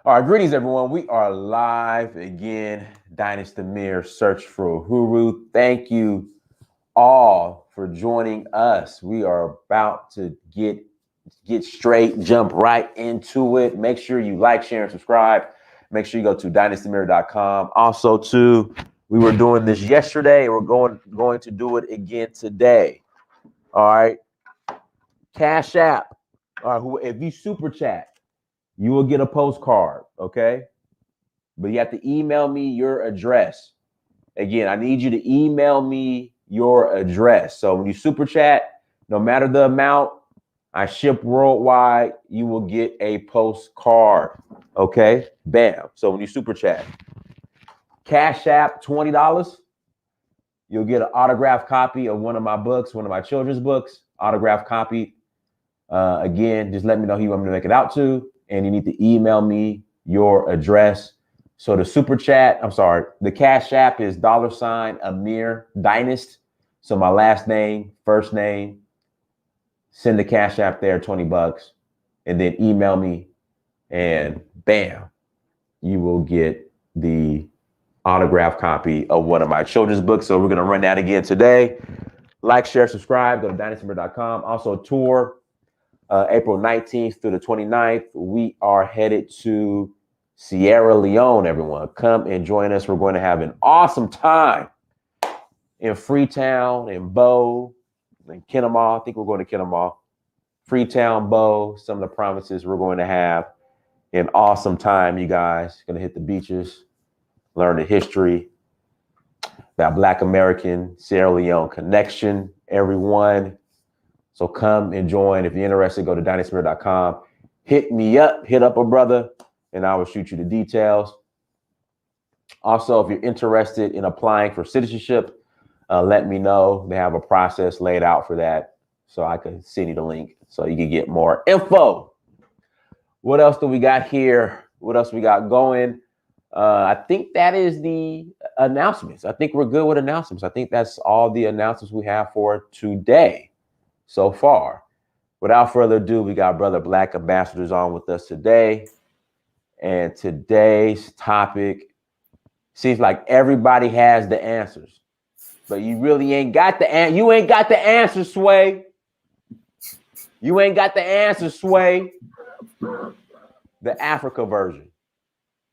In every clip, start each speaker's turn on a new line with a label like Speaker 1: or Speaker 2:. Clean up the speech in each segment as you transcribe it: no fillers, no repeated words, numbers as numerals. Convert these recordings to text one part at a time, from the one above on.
Speaker 1: All right, greetings, everyone. We are live again. Dynasty Mir, Search for Uhuru. Thank you all for joining us. We are about to get straight, jump right into it. Make sure you like, share, and subscribe. Make sure you go to dynastymir.com. Also, too, we were doing this yesterday. We're going to do it again today. All right. Cash App. All right, if you super chat, you will get a postcard. Okay. But you have to email me your address. Again, I need you to email me your address. So when you super chat, no matter the amount, I ship worldwide, you will get a postcard. Okay? Bam. So when you super chat, Cash App $20, you'll get an autographed copy of one of my books, one of my children's books, autographed copy. Again, just let me know who you want me to make it out to, and you need to email me your address. So the Cash App is $Amir Dynast. So my last name, first name, send the Cash App there, $20, and then email me, and bam, you will get the autographed copy of one of my children's books. So we're gonna run that again today. Like, share, subscribe, go to dynastymir.com. Also tour April 19th through the 29th. We are headed to Sierra Leone, everyone. Come and join us. We're going to have an awesome time in Freetown, in Bo, in Kinema. I think we're going to Kinema. Freetown, Bo, some of the provinces. We're going to have an awesome time, you guys. Going to hit the beaches, learn the history, that Black American Sierra Leone connection, everyone. So come and join. If you're interested, go to dynastymir.com. Hit me up, hit up a brother, and I will shoot you the details. Also, if you're interested in applying for citizenship, let me know. They have a process laid out for that, so I can send you the link so you can get more info. What else do we got here? What else we got going? I think that is the announcements. I think we're good with announcements. I think that's all the announcements we have for today so far. Without further ado, we got Brother Black Ambassadors on with us today. And today's topic seems like everybody has the answers, but you really ain't got the answer. You ain't got the answer, Sway. You ain't got the answer, Sway. The Africa version.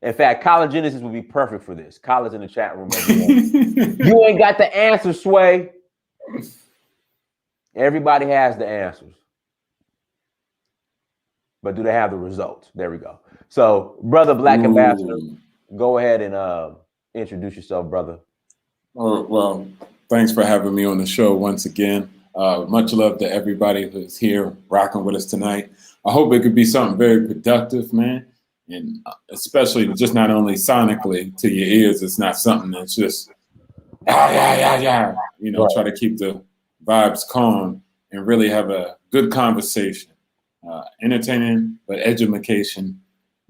Speaker 1: In fact, College Genesis would be perfect for this. College in the chat room. You ain't got the answer, Sway. Everybody has the answers. But do they have the results? There we go. So, Brother Black Ambassador, go ahead and introduce yourself, brother.
Speaker 2: Well, thanks for having me on the show once again. Much love to everybody who's here rocking with us tonight. I hope it could be something very productive, man. And especially just not only sonically to your ears, it's not something that's just, right. Try to keep the vibes calm and really have a good conversation. Entertaining, but education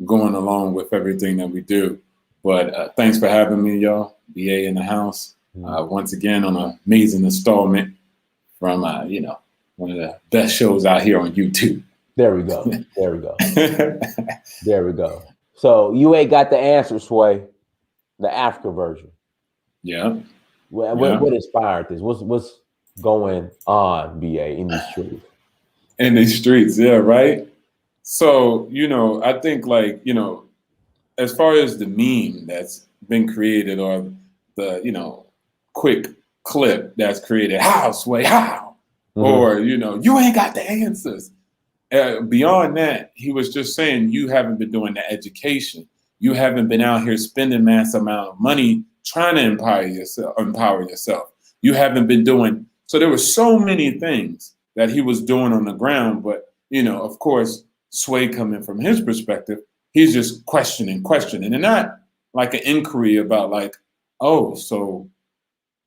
Speaker 2: going along with everything that we do. But thanks for having me, y'all. BA in the house. Once again on an amazing installment from, one of the best shows out here on YouTube.
Speaker 1: There we go. There we go. There we go. So you ain't got the answer, Sway. The Africa version.
Speaker 2: Yeah.
Speaker 1: What inspired this? What's going on, BA, in these streets?
Speaker 2: In these streets, yeah, right? So, I think as far as the meme that's been created or the, quick clip that's created, how, Sway, how? Mm-hmm. Or, you ain't got the answers. Beyond that, he was just saying you haven't been doing the education. You haven't been out here spending mass amount of money trying to empower yourself. You haven't been doing. So there were so many things that he was doing on the ground. But, of course, Sway coming from his perspective, he's just questioning. And not like an inquiry about so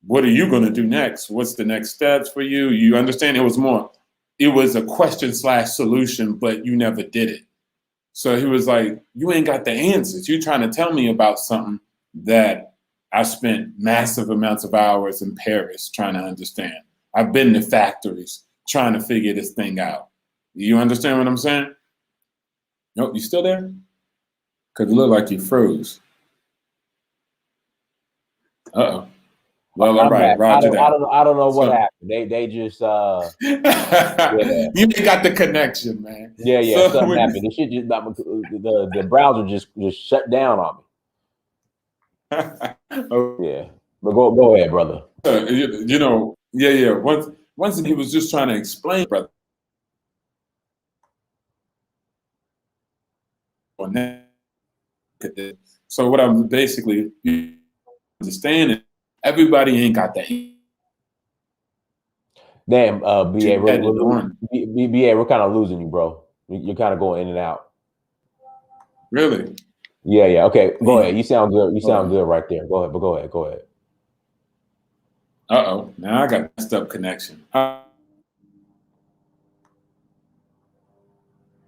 Speaker 2: what are you going to do next? What's the next steps for you? You understand? It was a question/solution, but you never did it. So he was like, you ain't got the answers. You're trying to tell me about something that I spent massive amounts of hours in Paris trying to understand. I've been to factories trying to figure this thing out. You understand what I'm saying? Nope, you still there? Because it looked like you froze. Uh-oh. Well, all
Speaker 1: I'm
Speaker 2: right,
Speaker 1: back. I
Speaker 2: Roger
Speaker 1: don't I
Speaker 2: that.
Speaker 1: don't I don't know what
Speaker 2: So
Speaker 1: happened. They just yeah.
Speaker 2: you ain't got the connection, man.
Speaker 1: Yeah,
Speaker 2: So
Speaker 1: something
Speaker 2: when
Speaker 1: happened. The shit just the browser just shut down on me. Yeah. But go ahead, brother.
Speaker 2: you know, yeah. Once he was just trying to explain, brother. So what I'm basically understanding, everybody ain't got that
Speaker 1: Damn, BA,
Speaker 2: headed on.
Speaker 1: BA, we're kind of losing you, bro. You're kind of going in and out.
Speaker 2: Really?
Speaker 1: Yeah. Okay, go ahead.
Speaker 2: Damn.
Speaker 1: You sound good. You
Speaker 2: Hold
Speaker 1: sound
Speaker 2: on.
Speaker 1: good right there. Go ahead, but go ahead.
Speaker 2: Uh-oh. Now I got messed up connection.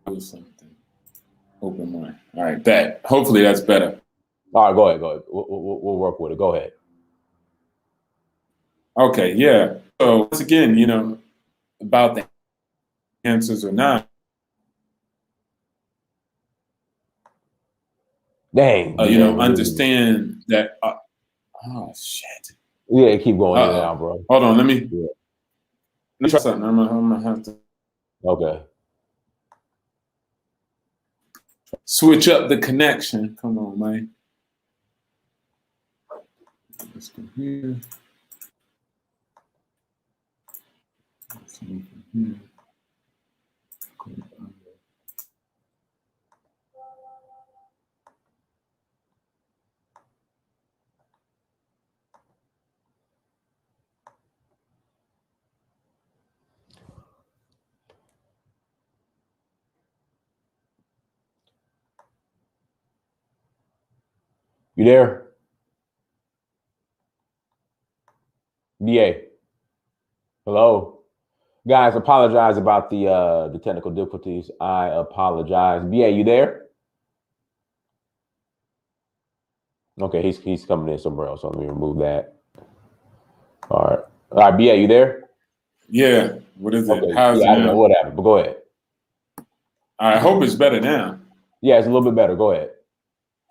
Speaker 2: Do something. Open one. All right, bet. Hopefully that's better.
Speaker 1: All right, go ahead. We'll work with it. Go ahead.
Speaker 2: Okay, yeah. So once again, about the answers or not,
Speaker 1: Dang, BA, we're losing you.
Speaker 2: understand that. Oh shit.
Speaker 1: Yeah, keep going in and
Speaker 2: Uh-oh.
Speaker 1: out, bro.
Speaker 2: Hold on. Let me
Speaker 1: Yeah.
Speaker 2: try something. I'm gonna have to
Speaker 1: Okay.
Speaker 2: switch up the connection. Come on, man. Let's go here. Let's go here.
Speaker 1: You there? BA. Hello. Guys, apologize about the technical difficulties. I apologize. BA, you there? Okay, he's coming in somewhere else. So let me remove that. All right, BA, you there?
Speaker 2: Yeah. What is it?
Speaker 1: Okay.
Speaker 2: How's it
Speaker 1: Yeah, I don't know
Speaker 2: now?
Speaker 1: what happened, but go ahead.
Speaker 2: I hope it's better now.
Speaker 1: Yeah, it's a little bit better. Go ahead.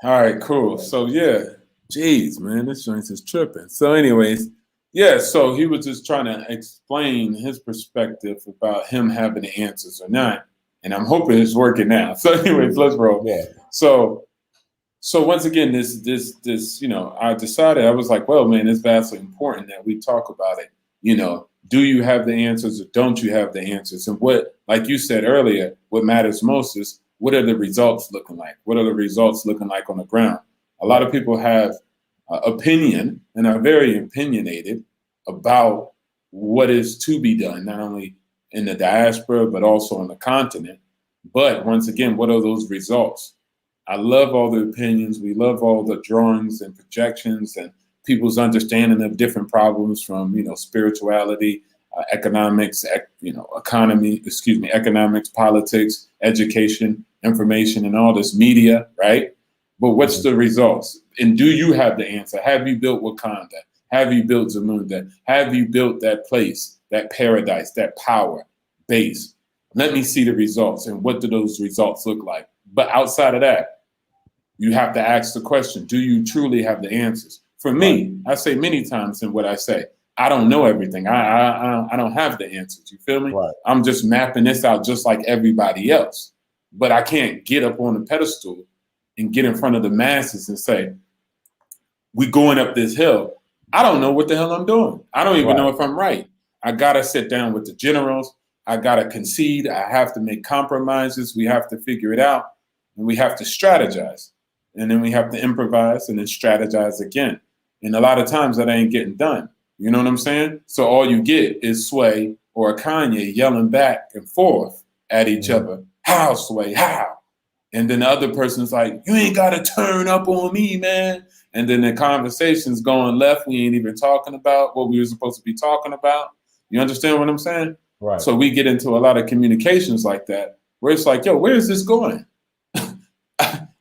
Speaker 2: All right, cool. So yeah, jeez, man, this joint is tripping. So, anyways, yeah. So he was just trying to explain his perspective about him having the answers or not, and I'm hoping it's working now. So, anyways, let's roll.
Speaker 1: Yeah.
Speaker 2: So once again, this, I decided I was like, well, man, it's vastly important that we talk about it. Do you have the answers or don't you have the answers? And what, like you said earlier, what matters most is what are the results looking like? What are the results looking like on the ground? A lot of people have opinion and are very opinionated about what is to be done, not only in the diaspora, but also on the continent. But once again, what are those results? I love all the opinions. We love all the drawings and projections and people's understanding of different problems from, spirituality, economics, economics, politics, education, information, and all this media, right? But what's the results? And do you have the answer? Have you built Wakanda? Have you built Zamunda? Have you built that place, that paradise, that power base? Let me see the results. And what do those results look like? But outside of that, you have to ask the question, do you truly have the answers? For me, I say many times in what I say, I don't know everything. I don't have the answers. You feel me?
Speaker 1: Right.
Speaker 2: I'm just mapping this out just like everybody else. But I can't get up on the pedestal and get in front of the masses and say, we going up this hill. I don't know what the hell I'm doing. I don't even know if I'm right. I got to sit down with the generals. I got to concede. I have to make compromises. We have to figure it out. And we have to strategize. And then we have to improvise and then strategize again. And a lot of times that ain't getting done. You know what I'm saying? So all you get is Sway or a Kanye yelling back and forth at each other. How, Sway? How? And then the other person's like, you ain't got to turn up on me, man. And then the conversation's going left. We ain't even talking about what we were supposed to be talking about. You understand what I'm saying?
Speaker 1: Right.
Speaker 2: So we get into a lot of communications like that, where it's like, yo, where is this going?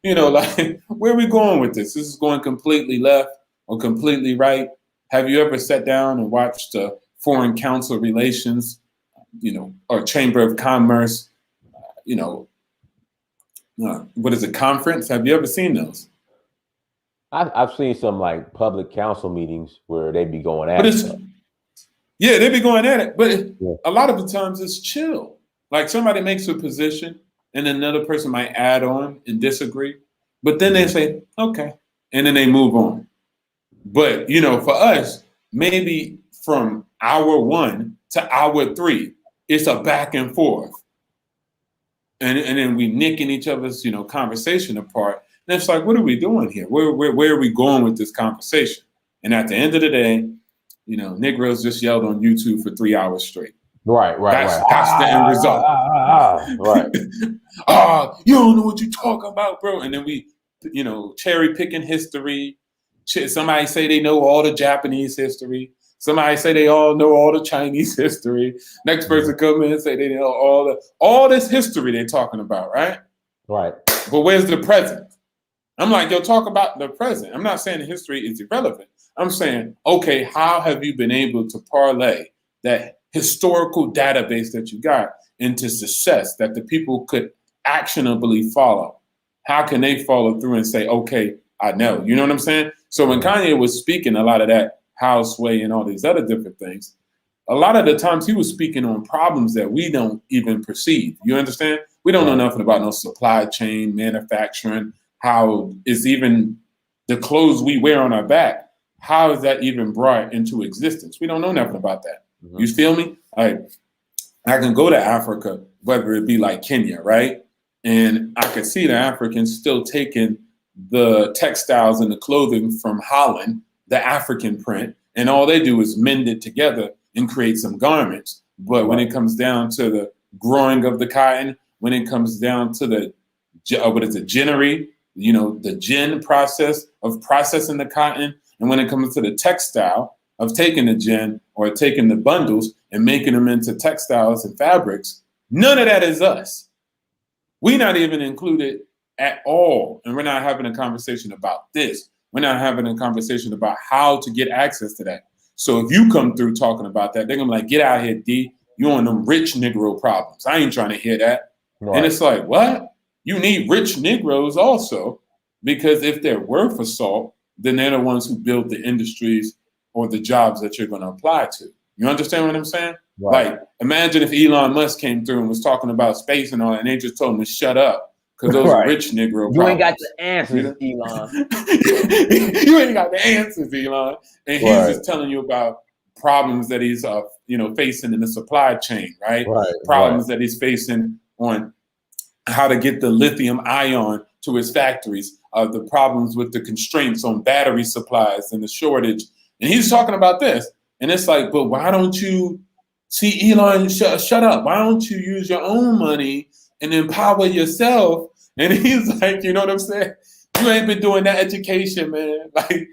Speaker 2: Like, where are we going with this? This is going completely left or completely right. Have you ever sat down and watched Foreign Council Relations, or Chamber of Commerce, what is it, conference? Have you ever seen those?
Speaker 1: I've seen some like public council meetings where they be going
Speaker 2: But
Speaker 1: at
Speaker 2: it's,
Speaker 1: stuff.
Speaker 2: yeah, they be going at it. But
Speaker 1: Yeah.
Speaker 2: a lot of the times it's chill. Like somebody makes a position and another person might add on and disagree. But then they say, okay. And then they move on. But, for us, maybe from hour 1 to hour 3, it's a back and forth. And then we nicking each other's, conversation apart. And it's like, what are we doing here? Where are we going with this conversation? And at the end of the day, Negroes just yelled on YouTube for 3 hours straight.
Speaker 1: Right.
Speaker 2: That's the end result.
Speaker 1: Right.
Speaker 2: You don't know what you're talking about, bro. And then we, cherry picking history. Somebody say they know all the Japanese history. Somebody say they all know all the Chinese history. Next person come in and say they know all this history they're talking about, right?
Speaker 1: Right.
Speaker 2: But where's the present? I'm like, yo, talk about the present. I'm not saying the history is irrelevant. I'm saying, okay, how have you been able to parlay that historical database that you got into success that the people could actionably follow? How can they follow through and say, okay, I know? You know what I'm saying? So when Kanye was speaking a lot of that houseway and all these other different things, a lot of the times he was speaking on problems that we don't even perceive. You understand? We don't know nothing about no supply chain, manufacturing, how is even the clothes we wear on our back, how is that even brought into existence? We don't know nothing about that. Mm-hmm. You feel me? I can go to Africa, whether it be like Kenya, right? And I could see the Africans still taking the textiles and the clothing from Holland, the African print, and all they do is mend it together and create some garments. But when it comes down to the growing of the cotton, when it comes down to the, ginnery, the gin process of processing the cotton, and when it comes to the textile of taking the gin or taking the bundles and making them into textiles and fabrics, none of that is us. We're not even included at all. And we're not having a conversation about this. We're not having a conversation about how to get access to that. So if you come through talking about that, they're going to be like, get out here, D. You on them rich Negro problems. I ain't trying to hear that. Right. And it's like, what? You need rich Negroes also, because if they're worth a salt, then they're the ones who build the industries or the jobs that you're going to apply to. You understand what I'm saying? Right. Like, imagine if Elon Musk came through and was talking about space and all that, and they just told him to shut up because those are rich Negro problems.
Speaker 1: You ain't got the answers, Elon.
Speaker 2: You ain't got the answers, Elon. And he's just telling you about problems that he's, facing in the supply chain, right? Problems that he's facing on how to get the lithium ion to his factories, the problems with the constraints on battery supplies and the shortage. And he's talking about this. And it's like, but why don't you see, Elon, shut up. Why don't you use your own money and empower yourself? And he's like, you know what I'm saying? You ain't been doing that education, man. Like,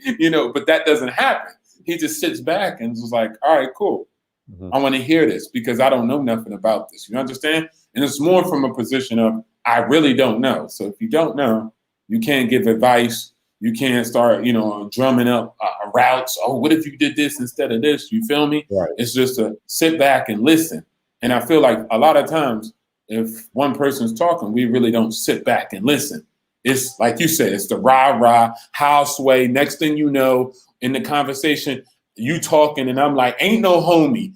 Speaker 2: but that doesn't happen. He just sits back and is like, all right, cool. Mm-hmm. I want to hear this because I don't know nothing about this. You understand? And it's more from a position of, I really don't know. So if you don't know, you can't give advice. You can't start, drumming up routes. Oh, what if you did this instead of this? You feel me? Right. It's just to sit back and listen. And I feel like a lot of times, if one person's talking, we really don't sit back and listen. It's like you said, it's the rah-rah, houseway. Next thing you know, in the conversation, you talking and I'm like, ain't no homie.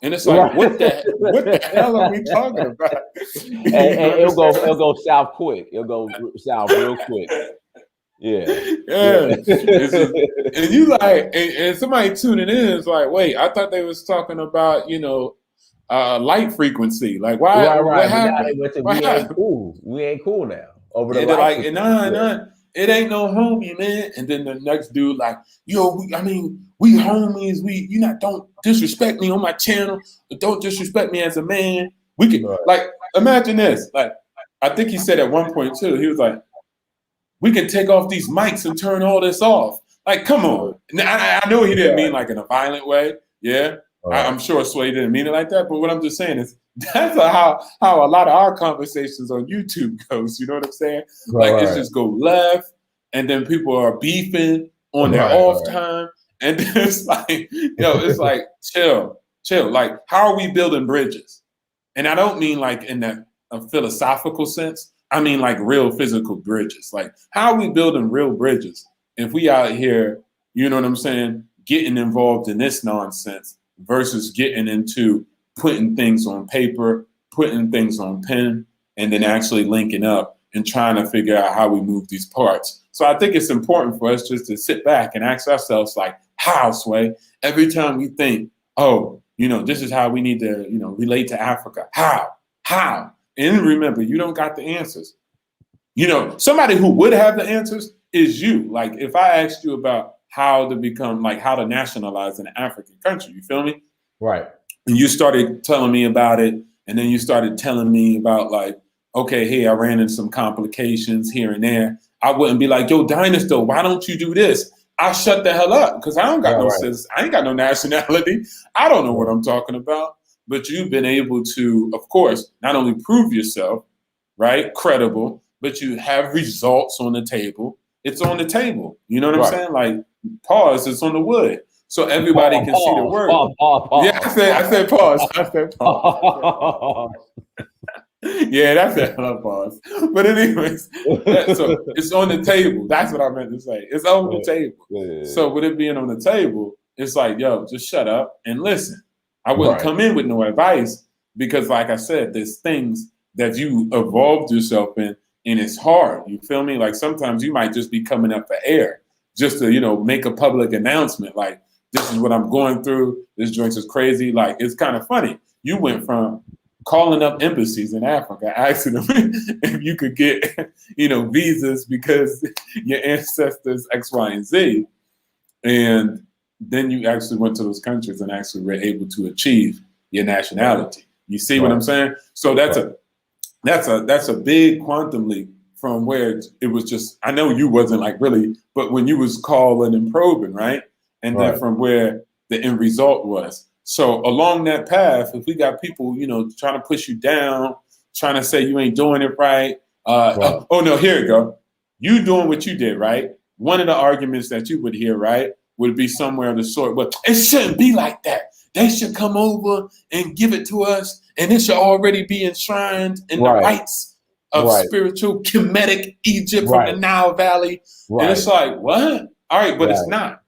Speaker 2: And it's like, what the hell are we talking about?
Speaker 1: And it'll go south quick. It'll go south real quick. Yeah.
Speaker 2: And you like, and somebody tuning in is like, wait, I thought they was talking about, light frequency. Like, why?
Speaker 1: Right.
Speaker 2: What happened?
Speaker 1: We ain't cool. We ain't cool now. Over the
Speaker 2: light. Nah. It ain't no homie, man. And then the next dude, like, yo, we homies. Don't disrespect me on my channel. Don't disrespect me as a man. We can, like, imagine this. Like, I think he said at one point too, he was like, we can take off these mics and turn all this off. Like, come on. I know he didn't mean like in a violent way. Yeah. I'm sure Sway didn't mean it like that. But what I'm just saying is that's how a lot of our conversations on YouTube goes. You know what I'm saying? It's just go left, and then people are beefing on their off time. And then it's like, it's like, chill. Like, how are we building bridges? And I don't mean like in a philosophical sense. I mean, like real physical bridges. Like, how are we building real bridges if we out here, you know what I'm saying, getting involved in this nonsense versus getting into putting things on paper, putting things on pen, and then actually linking up and trying to figure out how we move these parts. So I think it's important for us just to sit back and ask ourselves, like, how, Sway? Every time we think, oh, you know, this is how we need to, you know, relate to Africa. How? How? And remember, you don't got the answers. You know, somebody who would have the answers is you. Like, if I asked you about how to become, like, how to nationalize an African country, you feel me?
Speaker 1: Right.
Speaker 2: And you started telling me about it, and then you started telling me about, like, okay, hey, I ran into some complications here and there. I wouldn't be like, yo, Dynasty, why don't you do this? I shut the hell up because I don't got no sense. I ain't got no nationality. I don't know what I'm talking about. But you've been able to, of course, not only prove yourself, right, credible, but you have results on the table. It's on the table. You know what I'm saying? Like, pause, it's on the wood. So everybody can see the word. Yeah, I said pause. I said pause. Yeah, that's a hell of pause. But anyways, so it's on the table. That's what I meant to say. It's on the table. Yeah. So with it being on the table, it's like, yo, just shut up and listen. I wouldn't come in with no advice because, like I said, there's things that you evolved yourself in, and it's hard. You feel me? Like sometimes you might just be coming up for air just to, you know, make a public announcement. Like, this is what I'm going through. This joint is crazy. Like, it's kind of funny. You went from calling up embassies in Africa, asking them if you could get, you know, visas because your ancestors X, Y, and Z. And then you actually went to those countries and actually were able to achieve your nationality. You see what I'm saying? So that's a big quantum leap from where it was just, I know you wasn't like really, but when you was calling and probing, right? And then from where the end result was. So along that path, if we got people, you know, trying to push you down, trying to say you ain't doing it right. Oh no, here you go. You doing what you did, right? One of the arguments that you would hear, right, would be somewhere of the sort, but it shouldn't be like that. They should come over and give it to us, and it should already be enshrined in the rights of spiritual Kemetic Egypt from the Nile Valley. And it's like, what? All right, but it's not.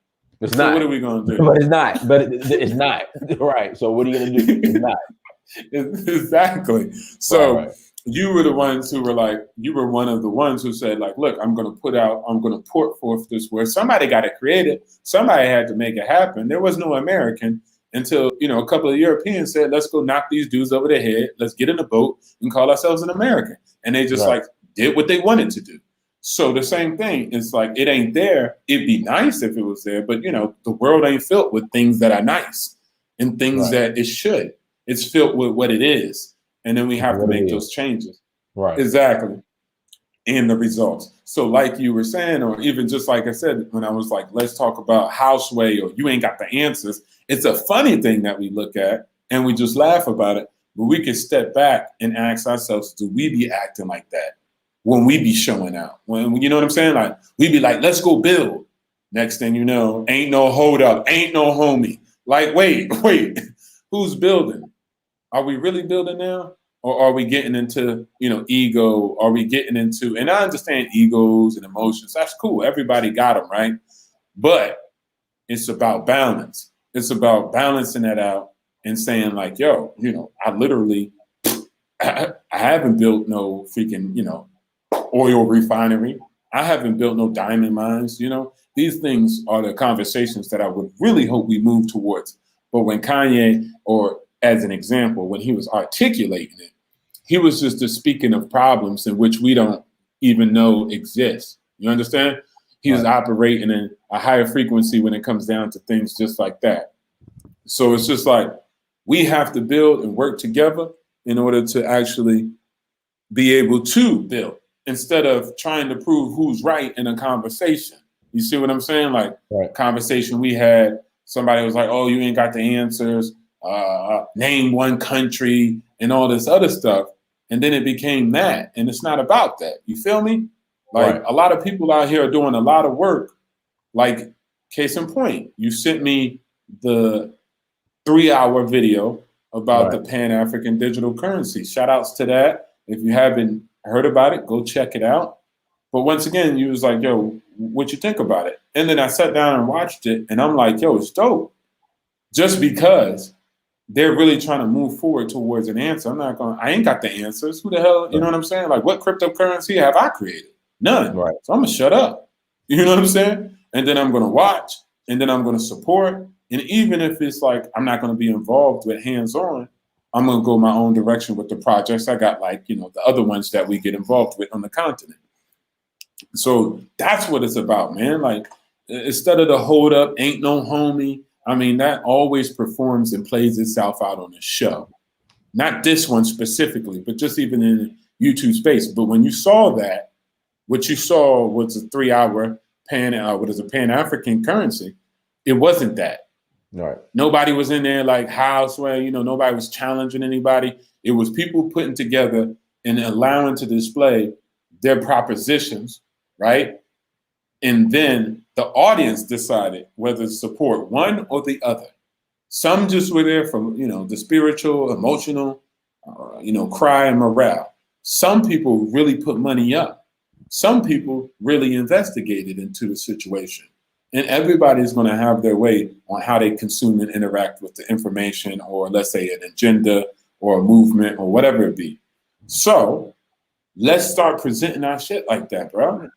Speaker 1: It's
Speaker 2: so
Speaker 1: not.
Speaker 2: What are we going to do?
Speaker 1: But it's not. But it's not. Right. So what are you going to do? It's not.
Speaker 2: Exactly. So you were the ones who were like, you were one of the ones who said, like, look, I'm going to put forth this word. Somebody got to create it. Somebody had to make it happen. There was no American until, you know, a couple of Europeans said, let's go knock these dudes over the head. Let's get in a boat and call ourselves an American. And they just like did what they wanted to do. So the same thing, it's like, it ain't there. It'd be nice if it was there, but you know, the world ain't filled with things that are nice and things that it should. It's filled with what it is. And then we have to make those changes.
Speaker 1: Right.
Speaker 2: Exactly. And the results. So like you were saying, or even just like I said, when I was like, let's talk about houseway or you ain't got the answers. It's a funny thing that we look at and we just laugh about it, but we can step back and ask ourselves, do we be acting like that? When we be showing out, when you know what I'm saying? Like we be like, let's go build. Next thing you know, ain't no hold up, ain't no homie. Like, wait, who's building? Are we really building now? Or are we getting into, you know, ego? Are we getting into, and I understand egos and emotions. That's cool. Everybody got them, right? But it's about balance. It's about balancing that out and saying like, yo, you know, I literally, I haven't built no freaking, you know, oil refinery. I haven't built no diamond mines. You know, these things are the conversations that I would really hope we move towards. But when Kanye, or as an example, when he was articulating it, he was just speaking of problems in which we don't even know exist. You understand? He was operating in a higher frequency when it comes down to things just like that. So it's just like we have to build and work together in order to actually be able to build, instead of trying to prove who's right in a conversation. You see what I'm saying? Like conversation we had, somebody was like, oh, you ain't got the answers, name one country and all this other stuff. And then it became that, and it's not about that. You feel me? Like a lot of people out here are doing a lot of work. Like case in point, you sent me the 3-hour video about the Pan-African digital currency. Shout outs to that. If you haven't heard about it, go check it out. But once again, you was like, yo, what you think about it? And then I sat down and watched it, and I'm like, yo, it's dope. Just because they're really trying to move forward towards an answer. I ain't got the answers. Who the hell, you know what I'm saying? Like, what cryptocurrency have I created? None.
Speaker 1: Right.
Speaker 2: So I'm going to shut up. You know what I'm saying? And then I'm going to watch, and then I'm going to support. And even if it's like I'm not going to be involved with hands-on, I'm going to go my own direction with the projects. I got like, the other ones that we get involved with on the continent. So that's what it's about, man. Like, instead of the hold up, ain't no homie. I mean, that always performs and plays itself out on the show. Not this one specifically, but just even in YouTube space. But when you saw that, what you saw was a 3-hour Pan-African currency. It wasn't that.
Speaker 1: Right.
Speaker 2: Nobody was in there like houseway, nobody was challenging anybody. It was people putting together and allowing to display their propositions, right? And then the audience decided whether to support one or the other. Some just were there for, the spiritual, emotional, cry and morale. Some people really put money up. Some people really investigated into the situation. And everybody's going to have their way on how they consume and interact with the information, or let's say an agenda or a movement or whatever it be. So let's start presenting our shit like that, bro.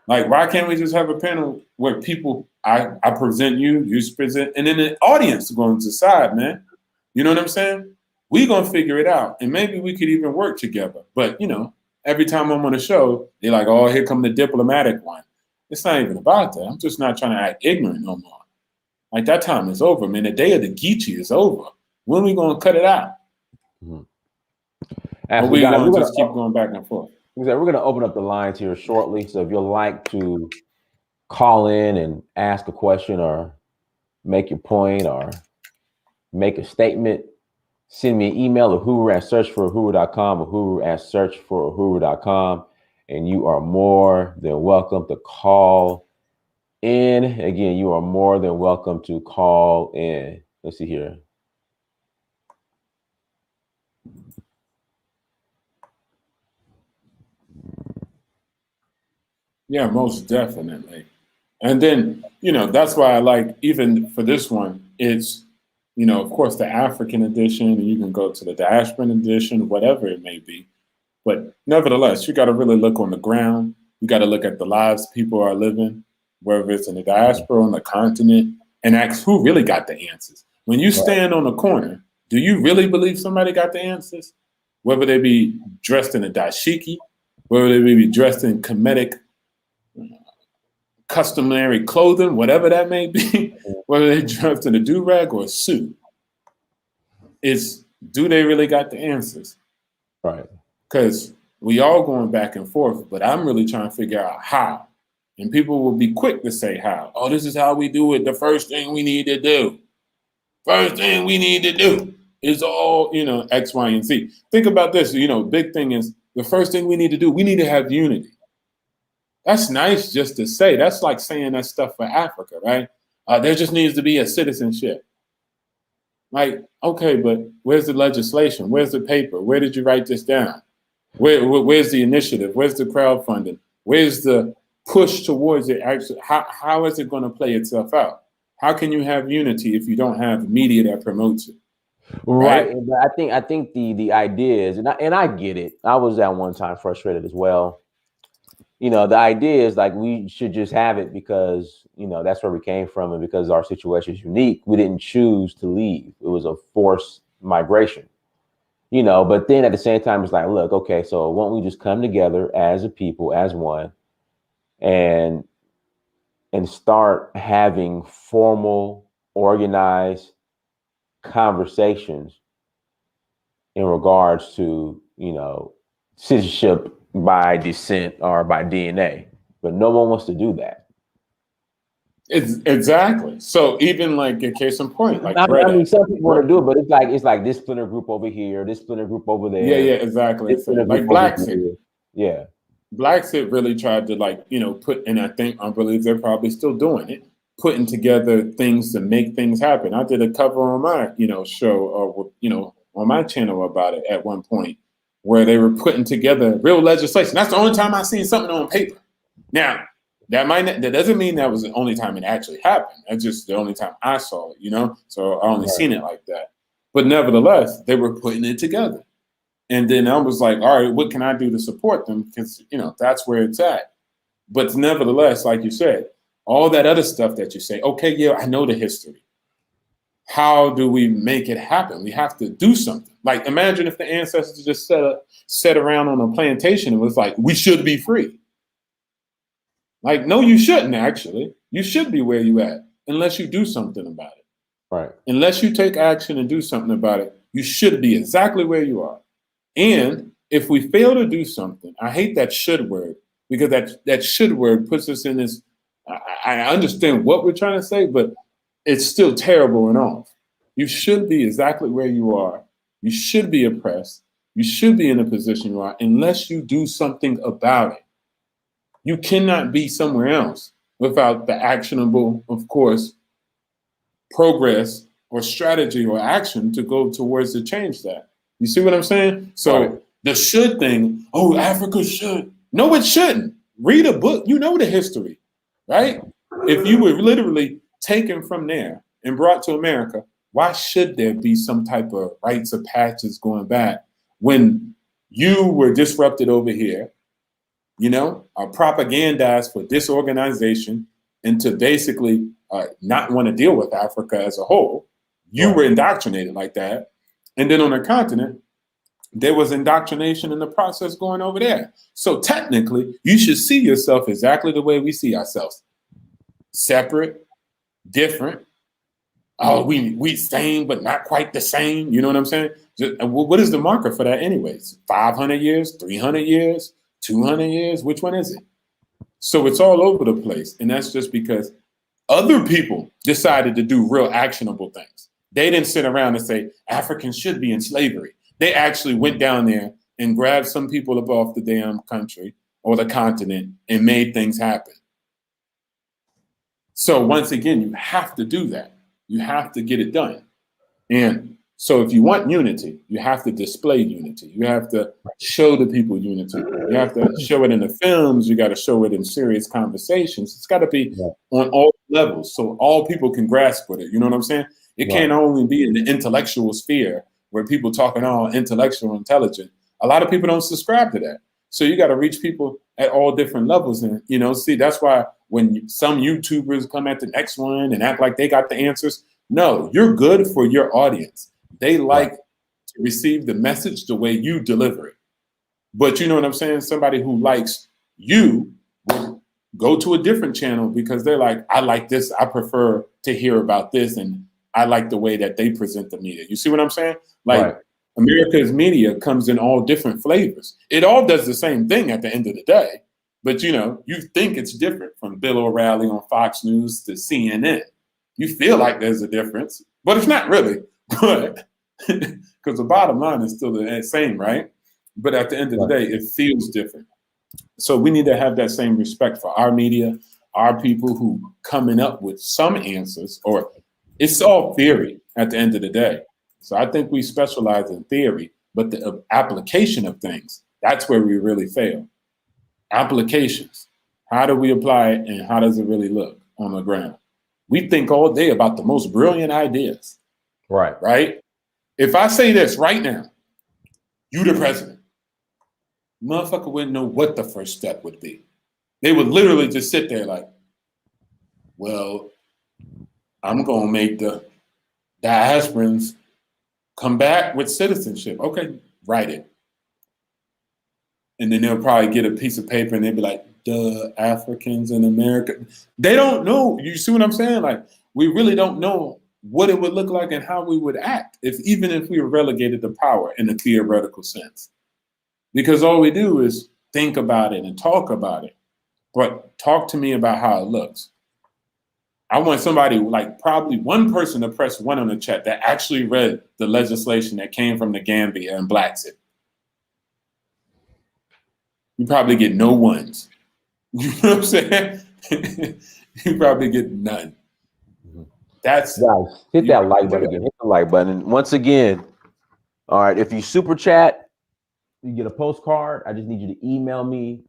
Speaker 2: Like, why can't we just have a panel where people, I present you present, and then the audience is going to decide, man. You know what I'm saying? We going to figure it out. And maybe we could even work together. But, every time I'm on a show, they're like, oh, here come the diplomatic one. It's not even about that. I'm just not trying to act ignorant no more. Like, that time is over, man. The day of the Geechee is over. When are we going to cut it out?
Speaker 1: Mm-hmm.
Speaker 2: Or we going to just keep going back and forth?
Speaker 1: We're going to open up the lines here shortly. So if you'd like to call in and ask a question or make your point or make a statement, send me an email at uhuru@searchforuhuru.com or uhuru@searchforuhuru.com. And you are more than welcome to call in. Again, you are more than welcome to call in. Let's see here.
Speaker 2: Yeah, most definitely. And then, that's why I like, even for this one, it's, of course, the African edition, and you can go to the diasporan edition, whatever it may be. But nevertheless, you got to really look on the ground. You got to look at the lives people are living, whether it's in the diaspora, on the continent, and ask who really got the answers. When you stand on the corner, do you really believe somebody got the answers? Whether they be dressed in a dashiki, whether they be dressed in Kemetic customary clothing, whatever that may be, whether they're dressed in a do-rag or a suit, do they really got the answers?
Speaker 1: Right.
Speaker 2: Because we all going back and forth, but I'm really trying to figure out how. And people will be quick to say how. Oh, this is how we do it. The first thing we need to do. First thing we need to do is all, X, Y, and Z. Think about this. Big thing is the first thing we need to do, we need to have unity. That's nice just to say. That's like saying that stuff for Africa, right? There just needs to be a citizenship. Like, okay, but where's the legislation? Where's the paper? Where did you write this down? Where's the initiative? Where's the crowdfunding? Where's the push towards it? Actually, how is it going to play itself out? How can you have unity if you don't have media that promotes it?
Speaker 1: Right. I think the idea is, and I get it. I was at one time frustrated as well. The idea is like we should just have it because, that's where we came from. And because our situation is unique, we didn't choose to leave. It was a forced migration, but then at the same time, it's like, look, okay, so why don't we just come together as a people, as one, and start having formal, organized conversations in regards to, citizenship by descent or by DNA, but no one wants to do that.
Speaker 2: Exactly. So even like a case in point, like
Speaker 1: I mean, some people want to do it, but it's like this splinter group over here, this splinter group over there.
Speaker 2: Yeah, exactly. Like Black Sit.
Speaker 1: Yeah.
Speaker 2: Black Sit really tried to put, and I believe they're probably still doing it, putting together things to make things happen. I did a cover on my, show or, on my channel about it at one point. where they were putting together real legislation. That's the only time I've seen something on paper. Now, that doesn't mean that was the only time it actually happened. That's just the only time I saw it, you know? So I only seen it like that. But nevertheless, they were putting it together. And then I was like, all right, what can I do to support them? Because, you know, that's where it's at. But nevertheless, like you said, all that other stuff that you say, okay, yeah, I know the history. How do we make it happen? We have to do something. Like, imagine if the ancestors just sat around on a plantation and was like, we should be free. Like, no, you shouldn't actually. You should be where you at unless you do something about it.
Speaker 1: Right.
Speaker 2: Unless you take action and do something about it, you should be exactly where you are. And if we fail to do something, I hate that should word, because that should word puts us in this. I understand what we're trying to say, but it's still terrible and off. You should be exactly where you are. You should be oppressed. You should be in the position you are unless you do something about it. You cannot be somewhere else without the actionable, of course, progress or strategy or action to go towards to change that. You see what I'm saying? So the should thing, oh, Africa should. No, it shouldn't. Read a book. You know the history, right? If you were literally taken from there and brought to America, why should there be some type of rites of passage going back when you were disrupted over here, you know, are propagandized for disorganization and to basically not want to deal with Africa as a whole? You were indoctrinated like that. And then on the continent, there was indoctrination in the process going over there. So technically, you should see yourself exactly the way we see ourselves. Separate, different. Oh, we same, but not quite the same. You know what I'm saying? What is the marker for that anyways? 500 years, 300 years, 200 years? Which one is it? So it's all over the place. And that's just because other people decided to do real actionable things. They didn't sit around and say, Africans should be in slavery. They actually went down there and grabbed some people up off the damn country or the continent and made things happen. So once again, you have to do that. You have to get it done. And so if you want unity, you have to display unity. You have to show the people unity. You have to show it in the films. You got to show it in serious conversations. It's got to be on all levels so all people can grasp with it. You know what I'm saying? It can't only be in the intellectual sphere where people talking all intellectual intelligent. A lot of people don't subscribe to that. So you got to reach people at all different levels. And, you know, see, that's why when some YouTubers come at the next one and act like they got the answers, no, you're good for your audience. They like to receive the message the way you deliver it. But you know what I'm saying? Somebody who likes you will go to a different channel because they're like, I like this. I prefer to hear about this. And I like the way that they present the media. You see what I'm saying? Like America's media comes in all different flavors. It all does the same thing at the end of the day. But, you know, you think it's different from Bill O'Reilly on Fox News to CNN. You feel like there's a difference, but it's not really. But because the bottom line is still the same, right? But at the end of the day, it feels different. So we need to have that same respect for our media, our people who coming up with some answers, or it's all theory at the end of the day. So I think we specialize in theory, but the application of things, that's where we really fail. Applications. How do we apply it and how does it really look on the ground? We think all day about the most brilliant ideas. Right? If I say this right now, you the president, motherfucker wouldn't know what the first step would be. They would literally just sit there like, well, I'm going to make the diasporans come back with citizenship. Okay, write it. And then they'll probably get a piece of paper and they'll be like, duh, Africans in America. They don't know. You see what I'm saying? Like, we really don't know what it would look like and how we would act even if we were relegated to power in a theoretical sense. Because all we do is think about it and talk about it. But talk to me about how it looks. I want somebody, like probably one person to press one on the chat that actually read the legislation that came from the Gambia and blacks it. You probably get no ones. You know what I'm saying? You probably get none. That's
Speaker 1: guys, hit that like button again. Hit the like button. Once again, all right, if you super chat, You get a postcard. I just need you to email me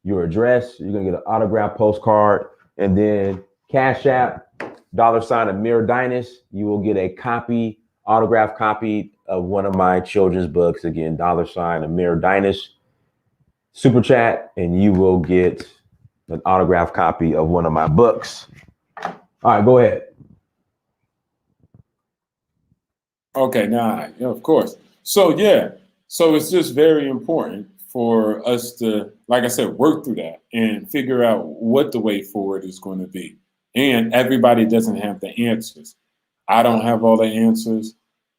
Speaker 1: your address. You're gonna get an autographed postcard, and then Cash App $Amir Dynast. You will get a copy, autographed copy of one of my children's books. Again, $Amir Dynast. Super chat, and you will get an autographed copy of one of my books. All right, go ahead.
Speaker 2: Okay, yeah, of course. So it's just very important for us to, like I said, work through that and figure out what the way forward is going to be. And everybody doesn't have the answers. I don't have all the answers.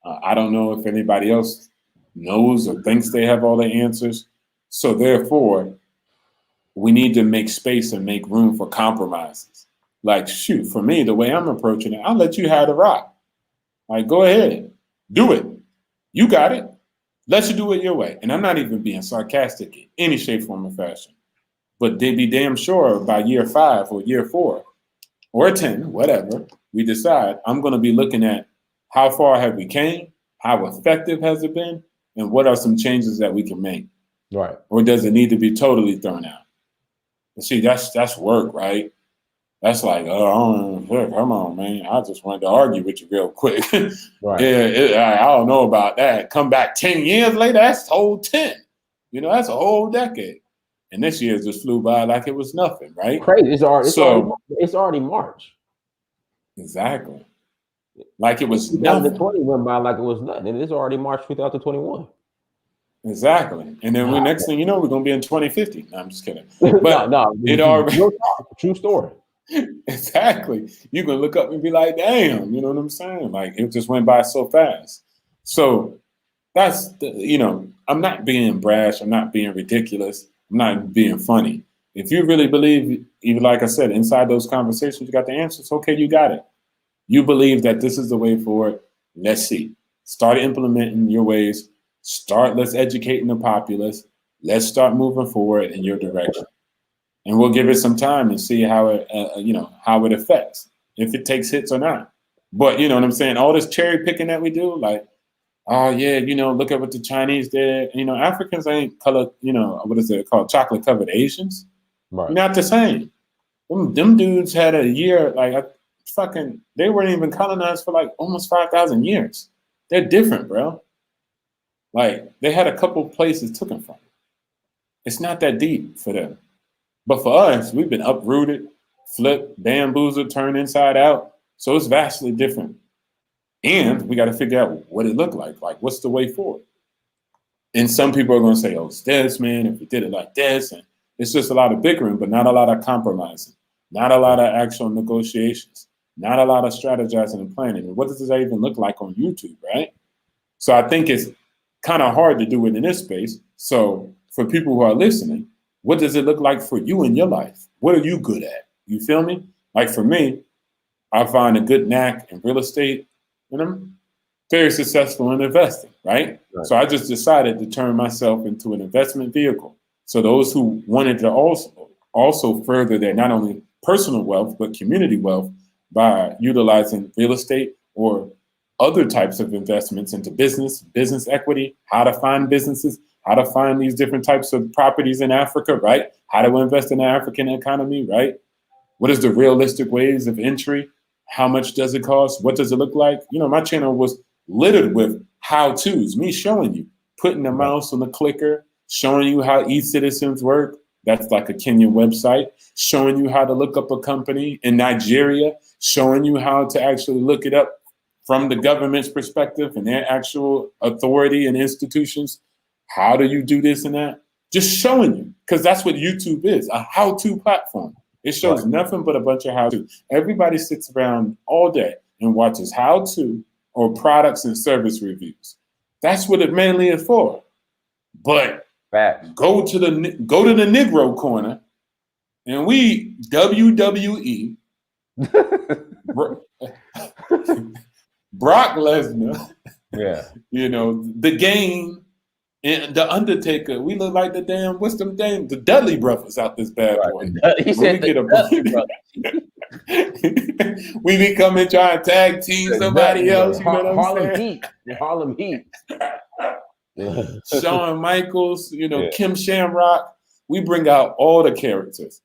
Speaker 2: I don't know if anybody else knows or thinks they have all the answers. So therefore, we need to make space and make room for compromises. Like, shoot, for me, the way I'm approaching it, I'll let you have the rock. Like, go ahead, do it. You got it. Let you do it your way. And I'm not even being sarcastic in any shape, form, or fashion. But they be damn sure by year 5 or year 4 or 10, whatever, we decide, I'm going to be looking at how far have we came, how effective has it been, and what are some changes that we can make.
Speaker 1: Right.
Speaker 2: Or does it need to be totally thrown out? And see, that's work, right? That's like, oh, come on, man. I just wanted to argue with you real quick.
Speaker 1: Right.
Speaker 2: I don't know about that. Come back 10 years later, that's a whole 10. That's a whole decade. And this year just flew by like it was nothing, right?
Speaker 1: Crazy. It's already March.
Speaker 2: Exactly. Like it was nothing.
Speaker 1: 2020 went by like it was nothing. And it's already March 2021.
Speaker 2: Exactly. And then next thing you know, we're going to be in 2050. No, I'm just kidding. But
Speaker 1: no,
Speaker 2: it already...
Speaker 1: True story.
Speaker 2: Exactly. You can look up and be like, damn, you know what I'm saying? Like it just went by so fast. So that's, I'm not being brash. I'm not being ridiculous. I'm not being funny. If you really believe, even like I said, inside those conversations, you got the answers. Okay, you got it. You believe that this is the way forward. Let's see. Start implementing your ways. Let's educating the populace. Let's start moving forward in your direction. And we'll give it some time and see how it, how it affects, if it takes hits or not. But you know what I'm saying? All this cherry picking that we do, like, oh yeah, look at what the Chinese did. Africans ain't color, what is it called? Chocolate covered Asians.
Speaker 1: Right.
Speaker 2: Not the same. Them dudes had a year, they weren't even colonized for like almost 5,000 years. They're different, bro. Like they had a couple places took them from. It's not that deep for them. But for us, we've been uprooted, flipped, bamboozled, turned inside out. So it's vastly different. And we got to figure out what it looked like. Like, what's the way forward? And some people are going to say, oh, it's this, man, if we did it like this. And it's just a lot of bickering, but not a lot of compromising, not a lot of actual negotiations, not a lot of strategizing and planning. And what does that even look like on YouTube, right? So I think it's kind of hard to do it in this space. So for people who are listening, what does it look like for you in your life? What are you good at? You feel me? Like for me, I find a good knack in real estate, and I'm very successful in investing, right? So I just decided to turn myself into an investment vehicle. So those who wanted to also further their not only personal wealth, but community wealth by utilizing real estate or other types of investments into business equity, how to find businesses, how to find these different types of properties in Africa, right? How to invest in the African economy, right? What is the realistic ways of entry? How much does it cost? What does it look like? My channel was littered with how-tos, me showing you, putting the mouse on the clicker, showing you how e-citizens work. That's like a Kenyan website, showing you how to look up a company in Nigeria, showing you how to actually look it up from the government's perspective and their actual authority and institutions. How do you do this and that? Just showing you, because that's what YouTube is, a how-to platform. It shows nothing but a bunch of how-to. Everybody sits around all day and watches how-to or products and service reviews. That's what it mainly is for. But go to the Negro corner, and we WWE, Brock Lesnar, The Game, and The Undertaker. We look like the damn, the Dudley brothers out this bad boy.
Speaker 1: He said the Dudley brothers.
Speaker 2: We be coming trying to tag team somebody else. You know what I'm saying?
Speaker 1: Harlem Heat.
Speaker 2: Shawn Michaels,
Speaker 1: Yeah.
Speaker 2: Kim Shamrock. We bring out all the characters.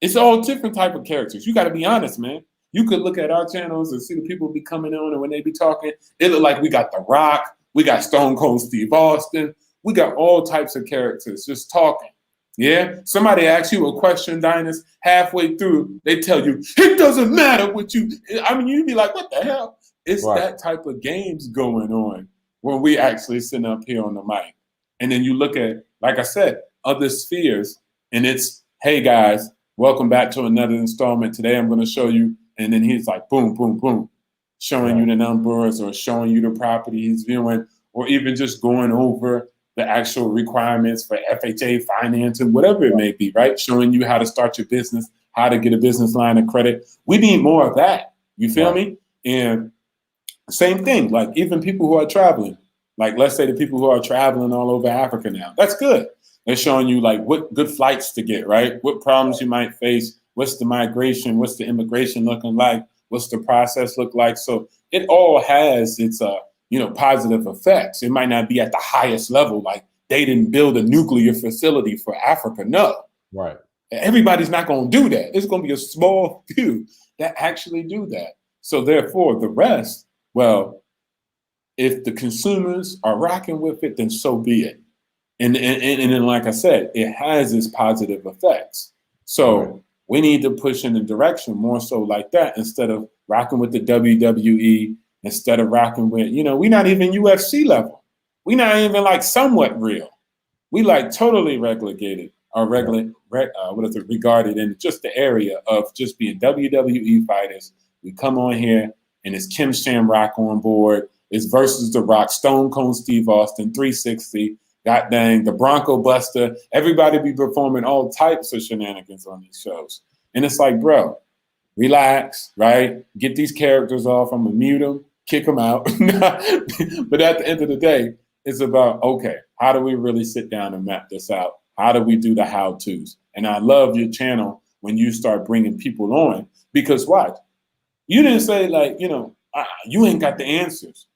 Speaker 2: It's all different type of characters. You got to be honest, man. You could look at our channels and see the people be coming on, and when they be talking, it look like we got The Rock, we got Stone Cold Steve Austin, we got all types of characters just talking. Yeah, somebody asks you a question, Dinus, halfway through, they tell you it doesn't matter what you. I mean, you'd be like, "What the hell?" It's
Speaker 1: Right.
Speaker 2: that type of games going on when we actually sit up here on the mic, and then you look at, like I said, other spheres, and it's, "Hey guys, welcome back to another installment. Today I'm going to show you," and then he's like, boom, boom, boom, showing you the numbers or showing you the property he's viewing, or even just going over the actual requirements for FHA financing, whatever it may be, right? Showing you how to start your business, how to get a business line of credit. We need more of that. You feel me? And same thing, like even people who are traveling, like let's say the people who are traveling all over Africa now, that's good. They're showing you like what good flights to get, right? What problems you might face, what's the migration, what's the immigration looking like, what's the process look like. So it all has its positive effects. It might not be at the highest level, like they didn't build a nuclear facility for Africa. No.
Speaker 1: Right.
Speaker 2: Everybody's not going to do that. It's going to be a small few that actually do that. So therefore, the rest, well, if the consumers are rocking with it, then so be it. And then, like I said, it has its positive effects. So we need to push in the direction more so like that instead of rocking with the WWE, instead of rocking with, we're not even UFC level. We're not even like somewhat real. We like totally regulated or regarded in just the area of just being WWE fighters. We come on here and it's Kim Shamrock on board. It's versus The Rock, Stone Cold Steve Austin, 360. God dang, the Bronco Buster. Everybody be performing all types of shenanigans on these shows. And it's like, bro, relax, right? Get these characters off. I'm going to mute them, kick them out. But at the end of the day, it's about, okay, how do we really sit down and map this out? How do we do the how-tos? And I love your channel when you start bringing people on, because what? You didn't say like, you ain't got the answers.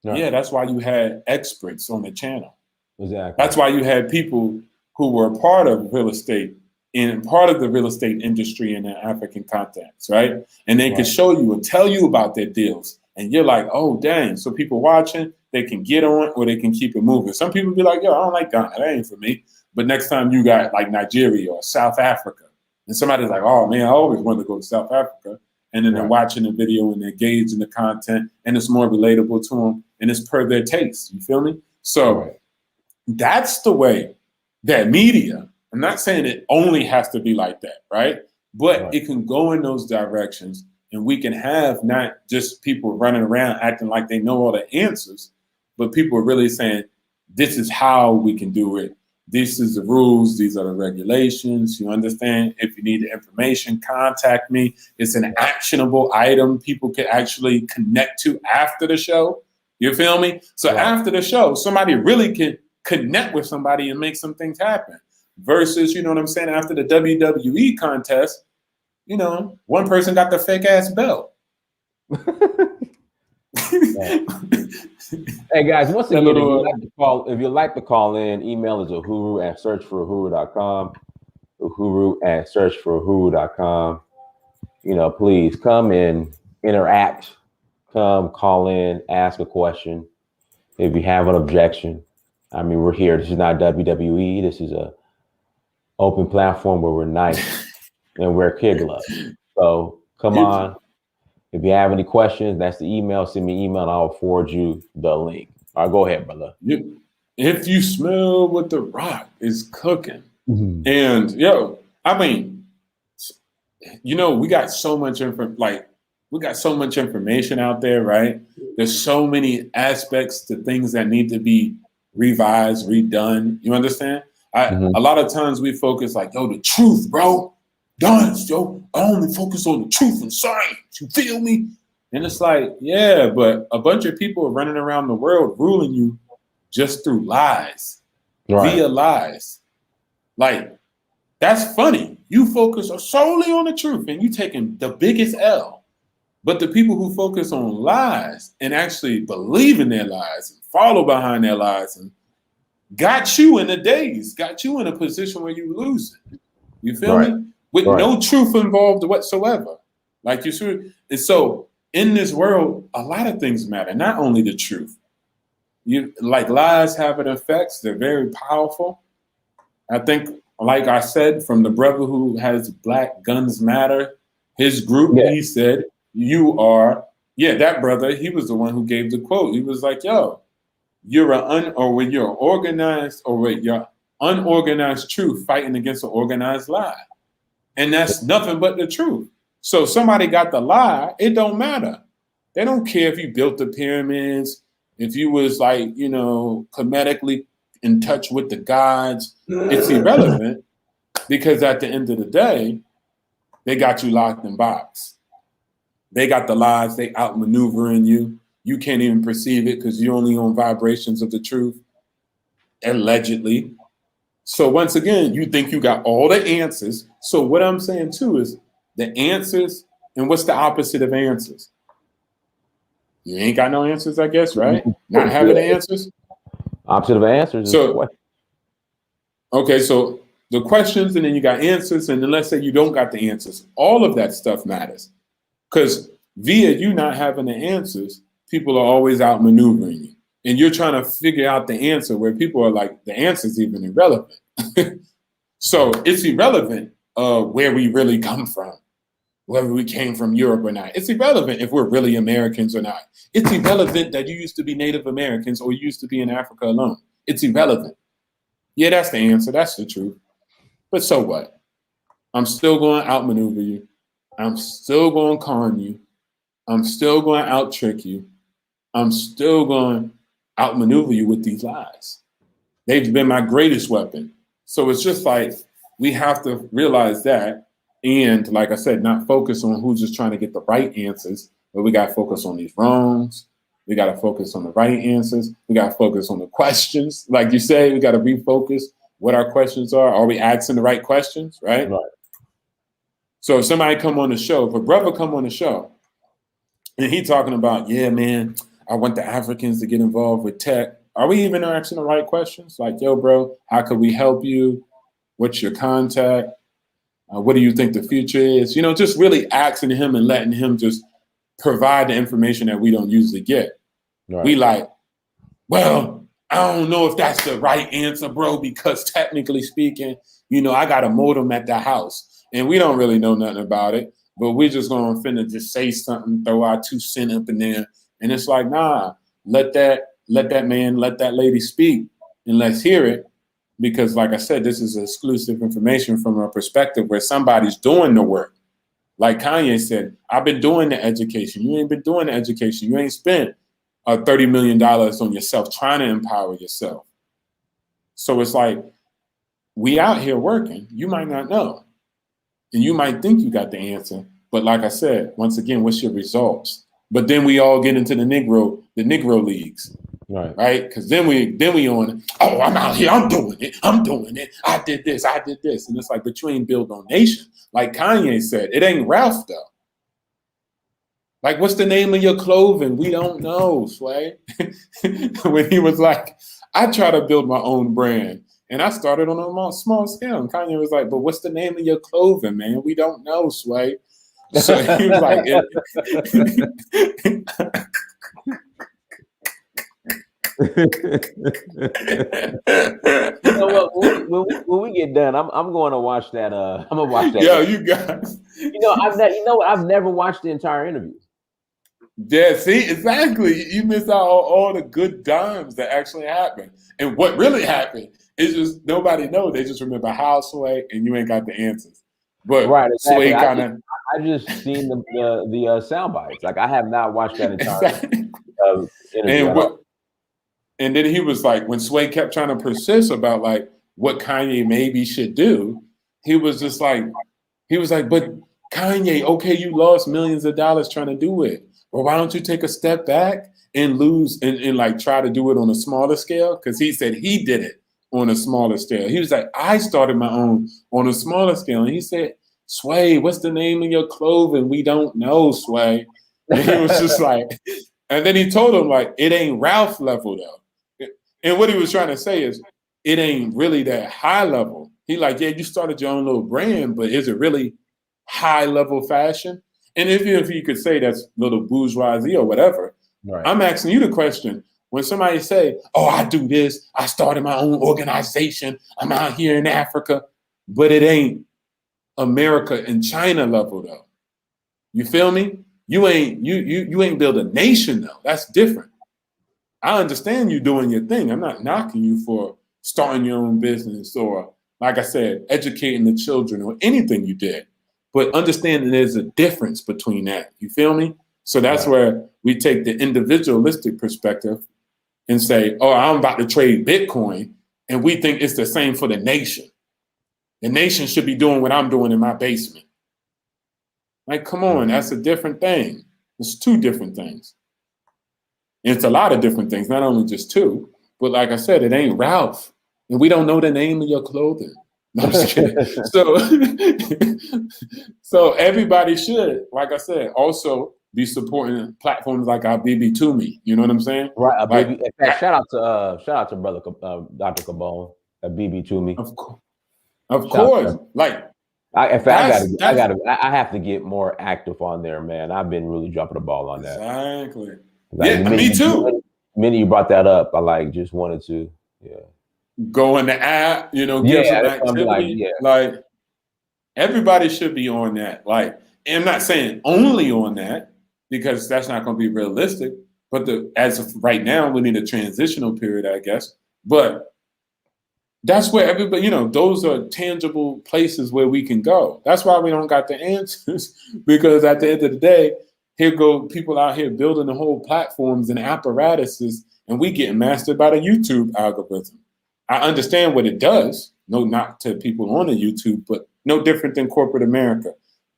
Speaker 2: No. Yeah, that's why you had experts on the channel.
Speaker 1: Exactly.
Speaker 2: That's why you had people who were part of real estate and part of the real estate industry in the African context, right? And they could show you and tell you about their deals. And you're like, oh, dang. So people watching, they can get on or they can keep it moving. Some people be like, yo, I don't like Ghana. That ain't for me. But next time you got like Nigeria or South Africa, and somebody's like, oh, man, I always wanted to go to South Africa. And then they're watching the video and they're engaged in the content and it's more relatable to them and it's per their taste. You feel me? So that's the way that media, I'm not saying it only has to be like that, right? But it can go in those directions and we can have not just people running around acting like they know all the answers, but people are really saying, this is how we can do it. This is the rules. These are the regulations. You understand? If you need the information, contact me. It's an actionable item people can actually connect to after the show. You feel me? So after the show, somebody really can connect with somebody and make some things happen. Versus, you know what I'm saying, after the WWE contest, one person got the fake ass belt.
Speaker 1: Hey guys, once again, if you'd like to call in, email is uhuru@searchforahuru.com. uhuru@searchforahuru.com. Please come and interact. Come, call in, ask a question. If you have an objection, I mean, we're here. This is not WWE. This is a open platform where we're nice and wear kid gloves. So come on. If you have any questions, that's the email. Send me an email and I'll forward you the link. All right, go ahead, brother.
Speaker 2: If you smell what The Rock is cooking, and I mean, we got so much information out there, right? There's so many aspects to things that need to be revised, redone. You understand? A lot of times we focus like, the truth, bro. Dance, I only focus on the truth and science. You feel me? And it's like, yeah, but a bunch of people are running around the world ruling you just through lies, via lies. Like, that's funny. You focus solely on the truth and you taking the biggest L. But the people who focus on lies and actually believe in their lies and follow behind their lies and got you in a daze, got you in a position where you lose it. You feel
Speaker 1: Right.
Speaker 2: me? With
Speaker 1: Right.
Speaker 2: no truth involved whatsoever. Like you should. And so in this world, a lot of things matter, not only the truth. You like lies have an effects, they're very powerful. I think, like I said, from the brother who has Black Guns Matter, his group,
Speaker 1: Yeah.
Speaker 2: he said, you are, yeah, that brother, he was the one who gave the quote. He was like, yo, when you're organized or when you're unorganized truth fighting against an organized lie. And that's nothing but the truth. So somebody got the lie, it don't matter. They don't care if you built the pyramids, if you was like, comedically in touch with the gods. It's irrelevant because at the end of the day, they got you locked in box. They got the lies, they outmaneuvering you. You can't even perceive it because you're only on vibrations of the truth, allegedly. So once again, you think you got all the answers. So what I'm saying too is the answers, and what's the opposite of answers? You ain't got no answers, I guess, right? Not having the answers.
Speaker 1: Opposite of answers is
Speaker 2: So
Speaker 1: question.
Speaker 2: okay, so the questions, and then you got answers, and then let's say you don't got the answers. All of that stuff matters because via you not having the answers, people are always outmaneuvering you, and you're trying to figure out the answer where people are like, the answer's even irrelevant. So it's irrelevant where we really come from, whether we came from Europe or not. It's irrelevant if we're really Americans or not. It's irrelevant that you used to be Native Americans or you used to be in Africa alone. It's irrelevant. Yeah, that's the answer. That's the truth. But so what? I'm still going to outmaneuver you. I'm still going to con you. I'm still going to out-trick you. I'm still going to outmaneuver you with these lies. They've been my greatest weapon. So it's just like we have to realize that. And like I said, not focus on who's just trying to get the right answers, but we got to focus on these wrongs. We got to focus on the right answers. We got to focus on the questions. Like you say, we got to refocus what our questions are. Are we asking the right questions, right?
Speaker 1: Right.
Speaker 2: So if somebody come on the show, if a brother come on the show, and he talking about, yeah, man, I want the Africans to get involved with tech. Are we even asking the right questions? Like, yo, bro, how could we help you? What's your contact? What do you think the future is? Just really asking him and letting him just provide the information that we don't usually get.
Speaker 1: Right.
Speaker 2: We like, well, I don't know if that's the right answer, bro, because technically speaking, I got a modem at the house and we don't really know nothing about it, but we're just going to finna just say something, throw our 2 cents up in there. And it's like, nah, let that man, let that lady speak and let's hear it. Because like I said, this is exclusive information from a perspective where somebody's doing the work. Like Kanye said, I've been doing the education. You ain't been doing the education. You ain't spent $30 million on yourself trying to empower yourself. So it's like, we out here working. You might not know. And you might think you got the answer. But like I said, once again, what's your results? But then we all get into the Negro leagues. Right? Because then we on, oh, I'm out here, I'm doing it, I did this. And it's like, but you ain't built on nation. Like Kanye said, it ain't Ralph though. Like, what's the name of your clothing? We don't know, Sway. When he was like, I try to build my own brand. And I started on a small scale. And Kanye was like, but what's the name of your clothing, man? We don't know, Sway. So he was like,
Speaker 1: When we get done, I'm going to watch that. I'm gonna watch that.
Speaker 2: Yo, you guys.
Speaker 1: I've never watched the entire interview.
Speaker 2: Yeah, see, exactly. You miss out on all the good dimes that actually happened. And what really happened is just nobody knows. They just remember how Sway, and you ain't got the answers. But
Speaker 1: right, exactly.
Speaker 2: Sway kind of.
Speaker 1: I just seen the sound bites. Like I have not watched that entire
Speaker 2: interview. And then he was like, when Sway kept trying to persist about like what Kanye maybe should do, he was like, but Kanye, okay, you lost millions of dollars trying to do it. Well, why don't you take a step back and lose and like try to do it on a smaller scale? Because he said he did it on a smaller scale. He was like, I started my own on a smaller scale. And he said, Sway, what's the name of your clothing? We don't know, Sway. And he was just like, and then he told him like, it ain't Ralph level though. And what he was trying to say is, it ain't really that high level. He like, yeah, you started your own little brand, but is it really high level fashion? And if you could say that's little bourgeoisie or whatever,
Speaker 1: Right.
Speaker 2: I'm asking you the question. When somebody say, oh, I do this, I started my own organization, I'm out here in Africa, but it ain't America and China level though. You feel me? You ain't build a nation though. That's different. I understand you doing your thing. I'm not knocking you for starting your own business or, like I said, educating the children or anything you did. But understanding there's a difference between that. You feel me? So that's where we take the individualistic perspective and say, oh, I'm about to trade Bitcoin, and we think it's the same for the nation. The nation should be doing what I'm doing in my basement. Like, come on, that's a different thing. It's two different things. It's a lot of different things, not only just two, but like I said, it ain't Ralph. And we don't know the name of your clothing. No, I'm just kidding. So everybody should, like I said, also be supporting platforms like our BB to Me. You know what I'm saying?
Speaker 1: Right.
Speaker 2: Like,
Speaker 1: In fact, shout out to brother Dr. Cabone at BB to Me.
Speaker 2: Of course. Like,
Speaker 1: I have to get more active on there, man. I've been really dropping the ball on that.
Speaker 2: Exactly.
Speaker 1: Like,
Speaker 2: yeah, me too.
Speaker 1: The minute you brought that up, I like just wanted to,
Speaker 2: go in the app, give some activity. Like everybody should be on that. Like, and I'm not saying only on that because that's not going to be realistic. But as of right now, we need a transitional period, I guess. But that's where everybody, those are tangible places where we can go. That's why we don't got the answers because at the end of the day, here go people out here building the whole platforms and apparatuses, and we getting mastered by the YouTube algorithm. I understand what it does. No, not to people on the YouTube, but no different than corporate America.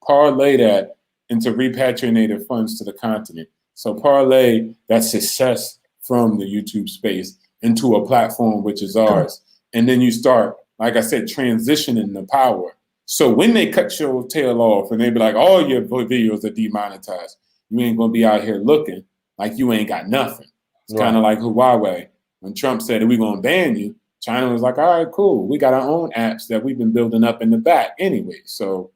Speaker 2: Parlay that into repatriated funds to the continent. So parlay that success from the YouTube space into a platform which is ours. And then you start, like I said, transitioning the power. So when they cut your tail off and they be like, all your videos are demonetized, you ain't going to be out here looking like you ain't got nothing. It's kind of like Huawei. When Trump said that we're going to ban you, China was like, all right, cool. We got our own apps that we've been building up in the back anyway. So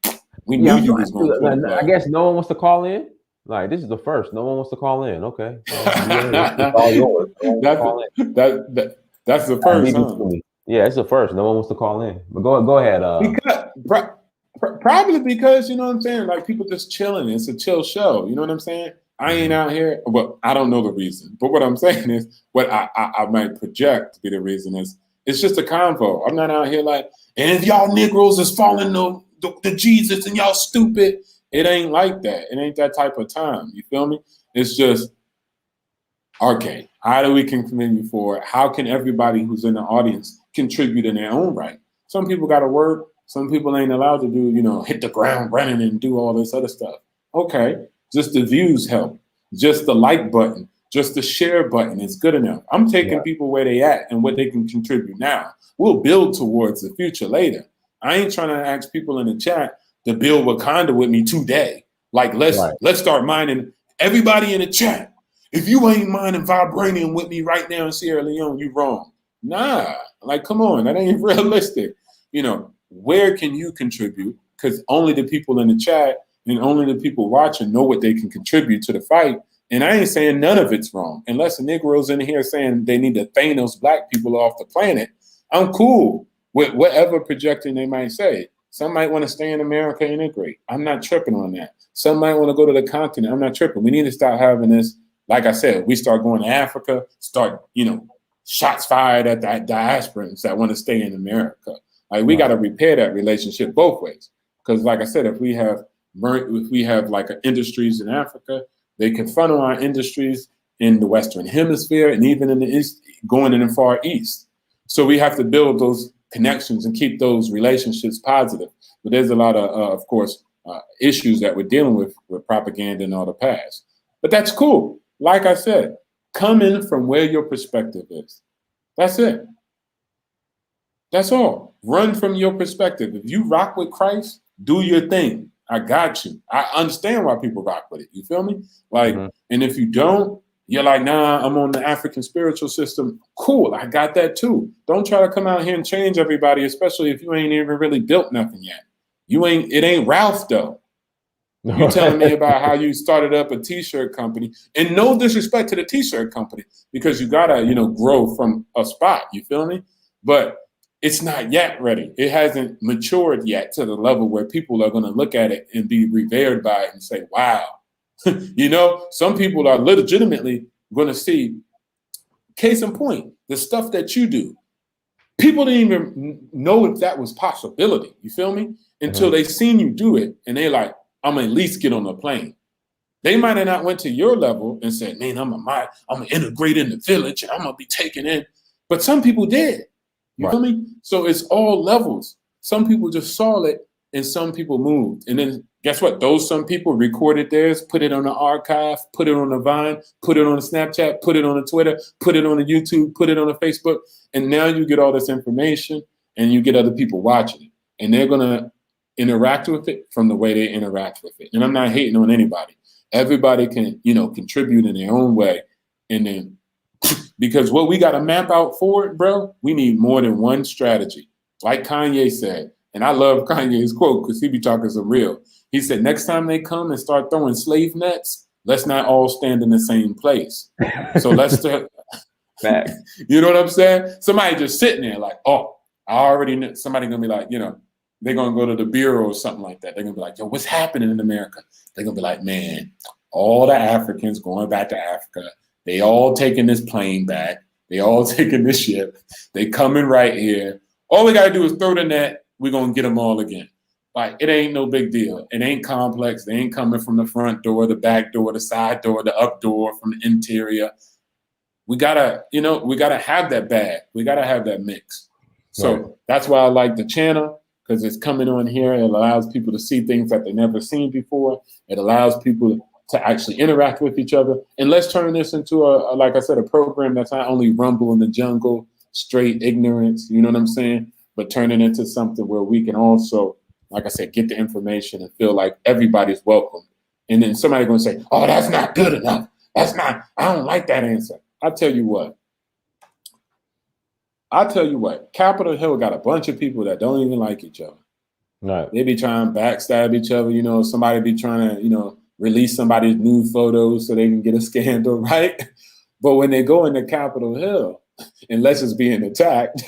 Speaker 2: we knew you was going to pull the
Speaker 1: I guess no one wants to call in. Like, this is the first. No one wants to call in. Okay. It's all yours.
Speaker 2: That's the first, huh?
Speaker 1: Yeah, it's the first. No one wants to call in. But go ahead.
Speaker 2: Probably because, you know what I'm saying? Like, people just chilling. It's a chill show. You know what I'm saying? I ain't out here. Well, I don't know the reason. But what I'm saying is, what I might project to be the reason is, it's just a convo. I'm not out here like, and if y'all Negroes is following the Jesus and y'all stupid. It ain't like that. It ain't that type of time. You feel me? It's just, okay, how do we contribute for it? How can everybody who's in the audience contribute in their own right? Some people got to work. Some people ain't allowed to do, hit the ground running and do all this other stuff. Okay, just the views help. Just the like button. Just the share button is good enough. I'm taking people where they at and what they can contribute now. We'll build towards the future later. I ain't trying to ask people in the chat to build Wakanda with me today. Like, let's start mining. Everybody in the chat, if you ain't mining vibranium with me right now in Sierra Leone, you wrong. Nah, like, come on, that ain't realistic. Where can you contribute? Because only the people in the chat and only the people watching know what they can contribute to the fight. And I ain't saying none of it's wrong. Unless the Negroes in here saying they need to Thanos black people off the planet, I'm cool with whatever projecting they might say. Some might want to stay in America and integrate. I'm not tripping on that. Some might want to go to the continent. I'm not tripping. We need to start having this. Like I said, we start going to Africa, start, shots fired at the diasporans that want to stay in America. Like, we got to repair that relationship both ways. Because like I said, if we have like industries in Africa, they can funnel our industries in the Western Hemisphere and even in the East, going in the Far East. So we have to build those connections and keep those relationships positive. But there's a lot of course, issues that we're dealing with propaganda and all the past. But that's cool. Like I said, come in from where your perspective is. That's it. That's all. Run from your perspective. If you rock with Christ, do your thing. I got you. I understand why people rock with it. You feel me? Like, and if you don't, You're like, nah, I'm on the African spiritual system. Cool, I got that too. Don't try to come out here and change everybody, especially if you ain't even really built nothing yet. It ain't Ralph though. You telling me about how you started up a t-shirt company, and no disrespect to the t-shirt company, because you gotta, grow from a spot. You feel me? But it's not yet ready. It hasn't matured yet to the level where people are gonna look at it and be revered by it and say, wow. Some people are legitimately gonna see, case in point, the stuff that you do. People didn't even know if that was possibility. You feel me? Until they seen you do it, and they like, I'm gonna at least get on the plane. They might have not went to your level and said, man, I'm gonna integrate in the village and I'm gonna be taken in. But some people did. You feel me? So it's all levels. Some people just saw it and some people moved. And then guess what? Those some people recorded theirs, put it on the archive, put it on the Vine, put it on the Snapchat, put it on the Twitter, put it on the YouTube, put it on the Facebook. And now you get all this information and you get other people watching it. And they're gonna interact with it from the way they interact with it. And I'm not hating on anybody. Everybody can, contribute in their own way. And then because what we got to map out for it, bro, we need more than one strategy. Like Kanye said, and I love Kanye's quote because he be talking some real. He said, next time they come and start throwing slave nets, let's not all stand in the same place. So let's start. You know what I'm saying? Somebody just sitting there like, oh, I already know. Somebody gonna be like, they're going to go to the bureau or something like that. They're going to be like, yo, what's happening in America? They're going to be like, man, all the Africans going back to Africa, they all taking this plane back. They all taking this ship. They coming right here. All we got to do is throw the net. We're going to get them all again. Like, it ain't no big deal. It ain't complex. They ain't coming from the front door, the back door, the side door, the up door, from the interior. We got to have that bag. We got to have that mix. So that's why I like the channel. Because it's coming on here. It allows people to see things that they never seen before. It allows people to actually interact with each other. And let's turn this into like I said, a program that's not only rumble in the jungle, straight ignorance, you know what I'm saying? But turn it into something where we can also, like I said, get the information and feel like everybody's welcome. And then somebody's going to say, oh, that's not good enough. I don't like that answer. I'll tell you what, Capitol Hill got a bunch of people that don't even like each other.
Speaker 1: Right.
Speaker 2: They be trying to backstab each other. Somebody be trying to, release somebody's nude photos so they can get a scandal, right? But when they go into Capitol Hill, unless it's being attacked,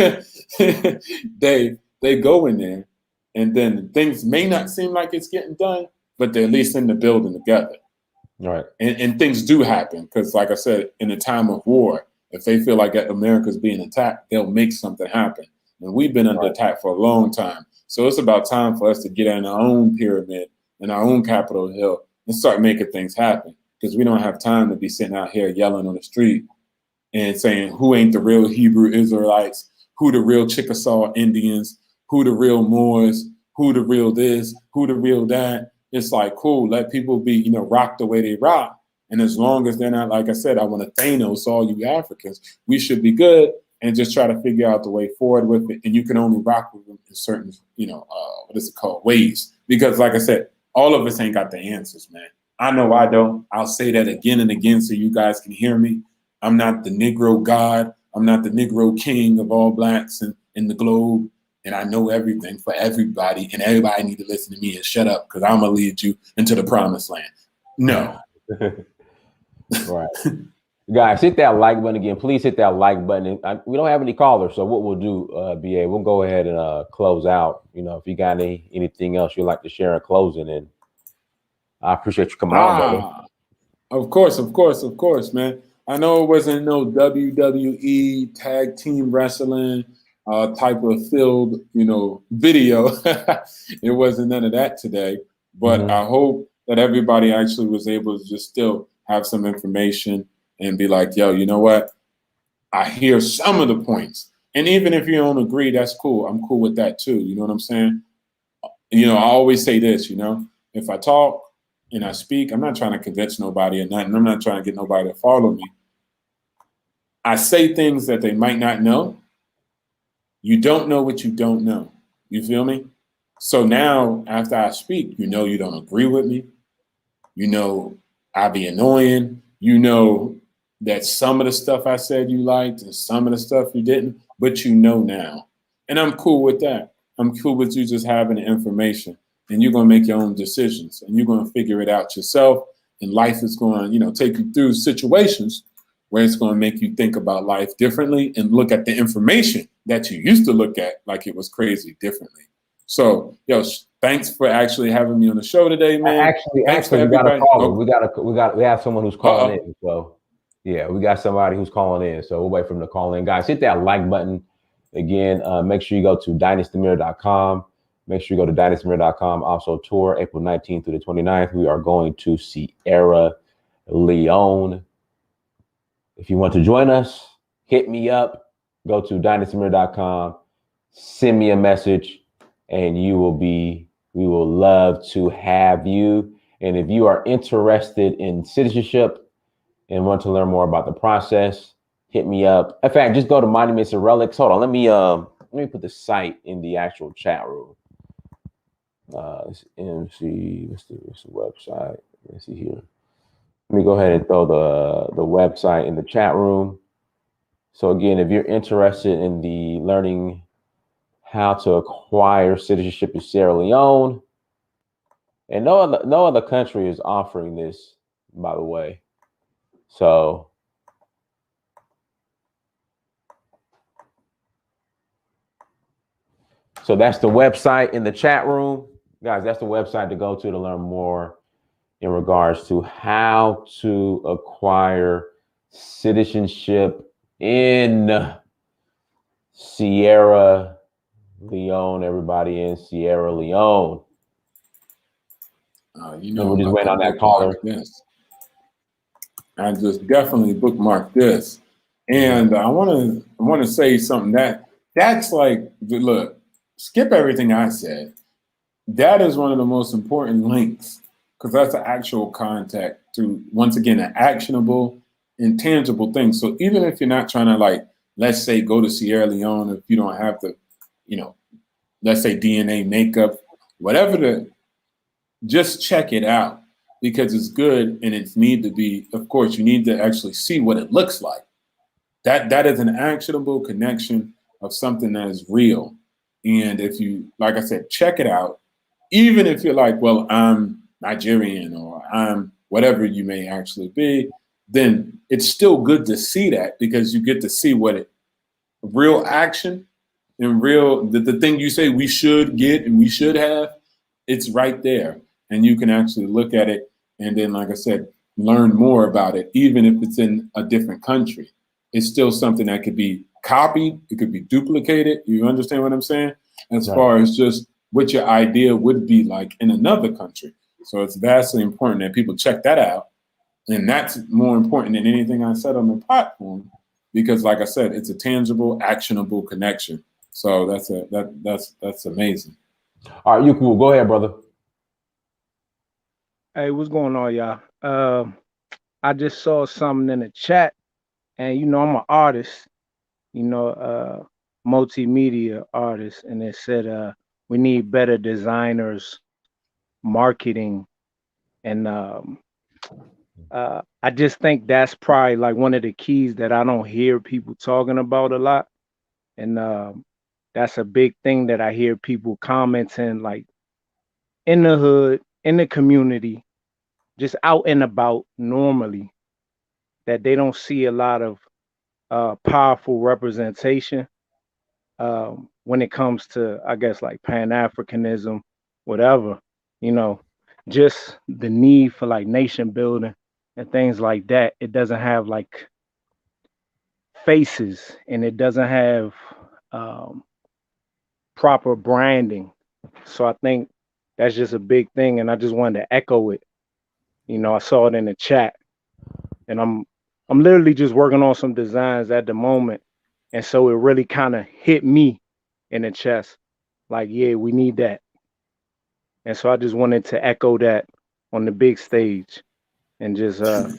Speaker 2: they go in there, and then things may not seem like it's getting done, but they're at least in the building together.
Speaker 1: Right.
Speaker 2: And things do happen because, like I said, in a time of war, if they feel like America's being attacked, they'll make something happen. And we've been under attack for a long time. So it's about time for us to get in our own pyramid, in our own Capitol Hill, and start making things happen. Because we don't have time to be sitting out here yelling on the street and saying who ain't the real Hebrew Israelites, who the real Chickasaw Indians, who the real Moors, who the real this, who the real that. It's like, cool, let people be, rock the way they rock. And as long as they're not, like I said, I want to Thanos all you Africans, we should be good and just try to figure out the way forward with it. And you can only rock with them in certain, ways. Because like I said, all of us ain't got the answers, man. I know I don't. I'll say that again and again so you guys can hear me. I'm not the Negro God. I'm not the Negro king of all blacks in the globe. And I know everything for everybody. And everybody need to listen to me and shut up because I'm going to lead you into the promised land. No.
Speaker 1: Right. Guys, hit that like button again. Please hit that like button. We don't have any callers, so what we'll do, BA, we'll go ahead and close out. If you got anything else you'd like to share in closing, and I appreciate you coming on, brother.
Speaker 2: Of course, man. I know it wasn't no WWE tag team wrestling type of filled, video. It wasn't none of that today. But I hope that everybody actually was able to just still have some information and be like, yo, you know what? I hear some of the points. And even if you don't agree, that's cool. I'm cool with that too. You know what I'm saying? I always say this, if I talk and I speak, I'm not trying to convince nobody or nothing. I'm not trying to get nobody to follow me. I say things that they might not know. You don't know what you don't know. You feel me? So now after I speak, you don't agree with me. I'll be annoying. that some of the stuff I said you liked and some of the stuff you didn't, but you know now. And I'm cool with that. I'm cool with you just having the information, and you're going to make your own decisions, and you're going to figure it out yourself. And life is going to, take you through situations where it's going to make you think about life differently and look at the information that you used to look at like it was crazy differently. So, thanks for actually having me on the show today, man. Thanks for
Speaker 1: We got a
Speaker 2: everybody.
Speaker 1: caller.
Speaker 2: Oh.
Speaker 1: We have someone who's calling in. So yeah, we got somebody who's calling in. So we'll wait for them to call in. Guys, hit that like button. Again, make sure you go to dynastymir.com. Make sure you go to dynastymir.com. Also tour April 19th through the 29th. We are going to Sierra Leone. If you want to join us, hit me up. Go to dynastymir.com. Send me a message, and we will love to have you. And if you are interested in citizenship and want to learn more about the process, hit me up. In fact, just go to Monuments and Relics. Hold on, let me put the site in the actual chat room. It's MC. What's the website? Let's see here. Let me go ahead and throw the website in the chat room. So again, if you're interested in the learning how to acquire citizenship in Sierra Leone, and no other country is offering this, by the way. So that's the website in the chat room. Guys, that's the website to go to learn more in regards to how to acquire citizenship in Sierra Leone. Everybody in Sierra Leone.
Speaker 2: We'll
Speaker 1: just wait on that caller.
Speaker 2: I just definitely bookmarked this, and I want to say something that's like, look, skip everything I said. That is one of the most important links, because that's an actual contact to, once again, an actionable, intangible thing. So even if you're not trying to, let's say, go to Sierra Leone, if you don't have the, let's say DNA makeup, whatever, just check it out, because it's good, and it's need to be, of course, you need to actually see what it looks like. That is an actionable connection of something that is real. And if you, like I said, check it out, even if you're like, well, I'm Nigerian or I'm whatever you may actually be, then it's still good to see that, because you get to see what real action and real, the thing you say we should get and we should have, it's right there. And you can actually look at it, and then, like I said, learn more about it, even if it's in a different country. It's still something that could be copied, it could be duplicated. You understand what I'm saying? As far as just what your idea would be like in another country. So it's vastly important that people check that out. And that's more important than anything I said on the platform, because, like I said, it's a tangible, actionable connection. So that's amazing.
Speaker 1: All right, you cool. Go ahead, brother.
Speaker 3: Hey, what's going on, y'all? I just saw something in the chat, and I'm an artist, multimedia artist, and it said we need better designers, marketing, and I just think that's probably like one of the keys that I don't hear people talking about a lot, and that's a big thing that I hear people commenting, like in the hood, in the community, just out and about normally, that they don't see a lot of powerful representation when it comes to, I guess, like Pan-Africanism, whatever, just the need for like nation building and things like that. It doesn't have like faces, and it doesn't have proper branding. So I think that's just a big thing, and I just wanted to echo it. I saw it in the chat, and I'm literally just working on some designs at the moment, and so it really kind of hit me in the chest, like, yeah, we need that. And so I just wanted to echo that on the big stage, and just I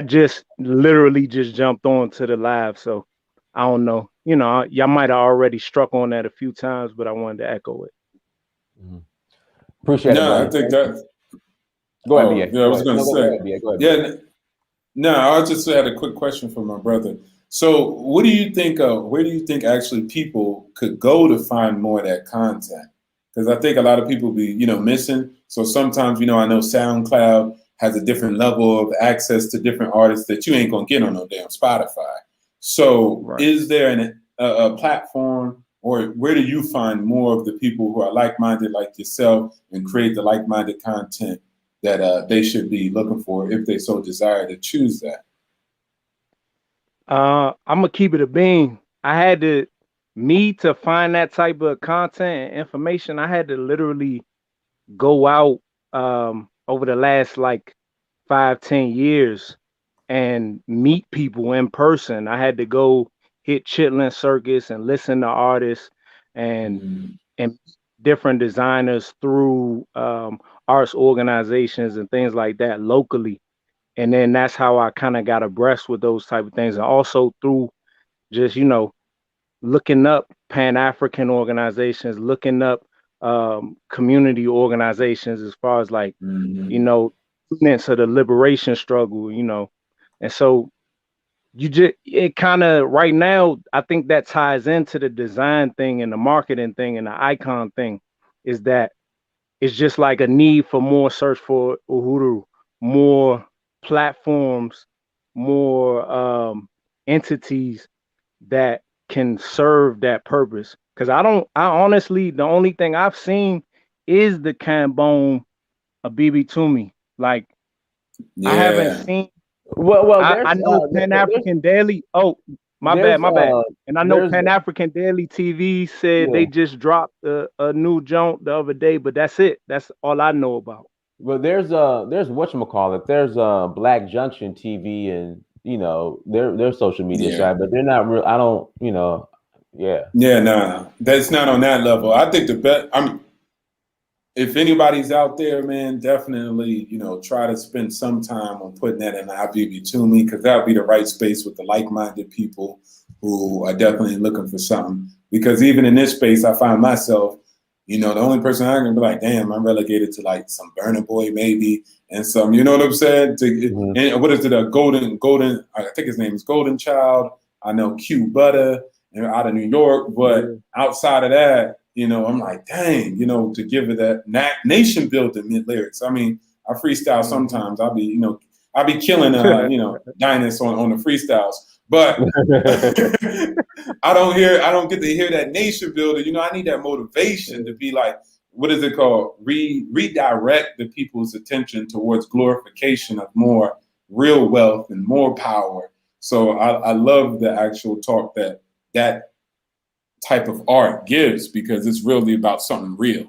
Speaker 3: just literally just jumped on to the live, so I don't know, y'all might have already struck on that a few times, but I wanted to echo it.
Speaker 1: Mm-hmm. Appreciate it, brother.
Speaker 2: I think that.
Speaker 1: Go ahead, BA.
Speaker 2: Yeah, I was going to say.
Speaker 1: Go ahead, BA.
Speaker 2: No, I just had a quick question for my brother. So, what do you think of? Where do you think actually people could go to find more of that content? Because I think a lot of people be, missing. So sometimes, I know SoundCloud has a different level of access to different artists that you ain't gonna get on no damn Spotify. So,
Speaker 3: Right.
Speaker 2: is there a platform, or where do you find more of the people who are like-minded like yourself and create the like-minded content that they should be looking for if they so desire to choose that?
Speaker 3: I'm gonna keep it a bean. I had to me to find that type of content and information. I had to literally go out over the last like 5, 10 years and meet people in person. I had to go hit Chitlin Circus and listen to artists and
Speaker 2: Mm,
Speaker 3: and different designers through arts organizations and things like that locally. And then that's how I kind of got abreast with those type of things. And also through just, looking up Pan-African organizations, looking up community organizations as far as like,
Speaker 2: mhm.
Speaker 3: students of the liberation struggle, And so you just it kind of right now, I think that ties into the design thing and the marketing thing and the icon thing, is that it's just like a need for more search for Uhuru, more platforms, more entities that can serve that purpose. Because I honestly, the only thing I've seen is the Cambone of BB Toomey. Like, I haven't
Speaker 2: Yeah,
Speaker 3: seen,
Speaker 1: Well,
Speaker 3: I know Pan African Daily. Oh, my bad,
Speaker 1: there's
Speaker 3: my bad. And I know
Speaker 1: there's
Speaker 3: Pan African Daily TV said
Speaker 1: yeah.
Speaker 3: they just dropped a new joint the other day, but that's it. That's all I know about.
Speaker 1: Well, there's whatchamacallit, there's Black Junction TV, and their social media
Speaker 2: yeah,
Speaker 1: side, but they're not real. I don't, yeah.
Speaker 2: yeah. Nah, that's not on that level. I think the best. If anybody's out there, man, definitely, try to spend some time on putting that in the IBB to me, because that'll be the right space with the like-minded people who are definitely looking for something. Because even in this space, I find myself, the only person I can be like, damn, I'm relegated to like some Burner Boy maybe, and some, you know what I'm saying?
Speaker 1: Mhm.
Speaker 2: And what is it? A golden. I think his name is Golden Child. I know Q Butter, and out of New York, but
Speaker 3: Yeah.
Speaker 2: outside of that. I'm like, dang, to give it that nation building mid lyrics. I mean, I freestyle
Speaker 3: Mhm.
Speaker 2: sometimes. I'll be killing, Dynas on the freestyles, but I don't get to hear that nation builder. I need that motivation to be like, what is it called? Redirect the people's attention towards glorification of more real wealth and more power. So I love the actual talk that type of art gives, because it's really about something real.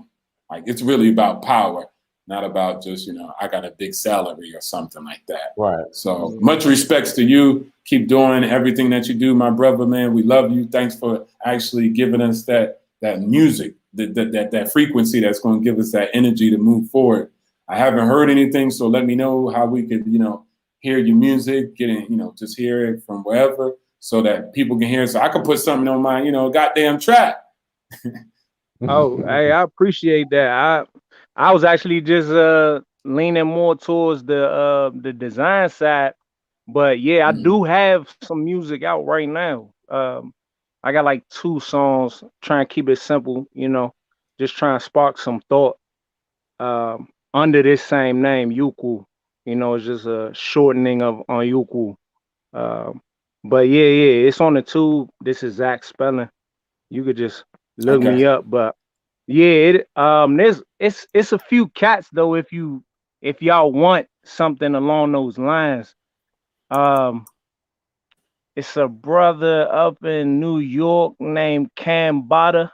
Speaker 2: Like, it's really about power, not about just, I got a big salary or something like that.
Speaker 1: Right.
Speaker 2: So
Speaker 3: Mhm.
Speaker 2: much respects to you. Keep doing everything that you do, my brother, man. We love you. Thanks for actually giving us that music, that frequency that's going to give us that energy to move forward. I haven't heard anything, so let me know how we could, hear your music, just hear it from wherever, so that people can hear it. So I can put something on my, goddamn track.
Speaker 3: Oh, hey, I appreciate that. I was actually just leaning more towards the design side, but yeah, I
Speaker 2: Mm.
Speaker 3: do have some music out right now. I got like 2 songs, trying to keep it simple, just trying to spark some thought under this same name, Yuku. It's just a shortening of on Yuku. Um, but yeah, it's on the tube. This is Zach Spelling. You could just look
Speaker 2: Okay.
Speaker 3: me up, but yeah, there's it's a few cats though. If y'all want something along those lines, um, it's a brother up in New York named Cam Bada.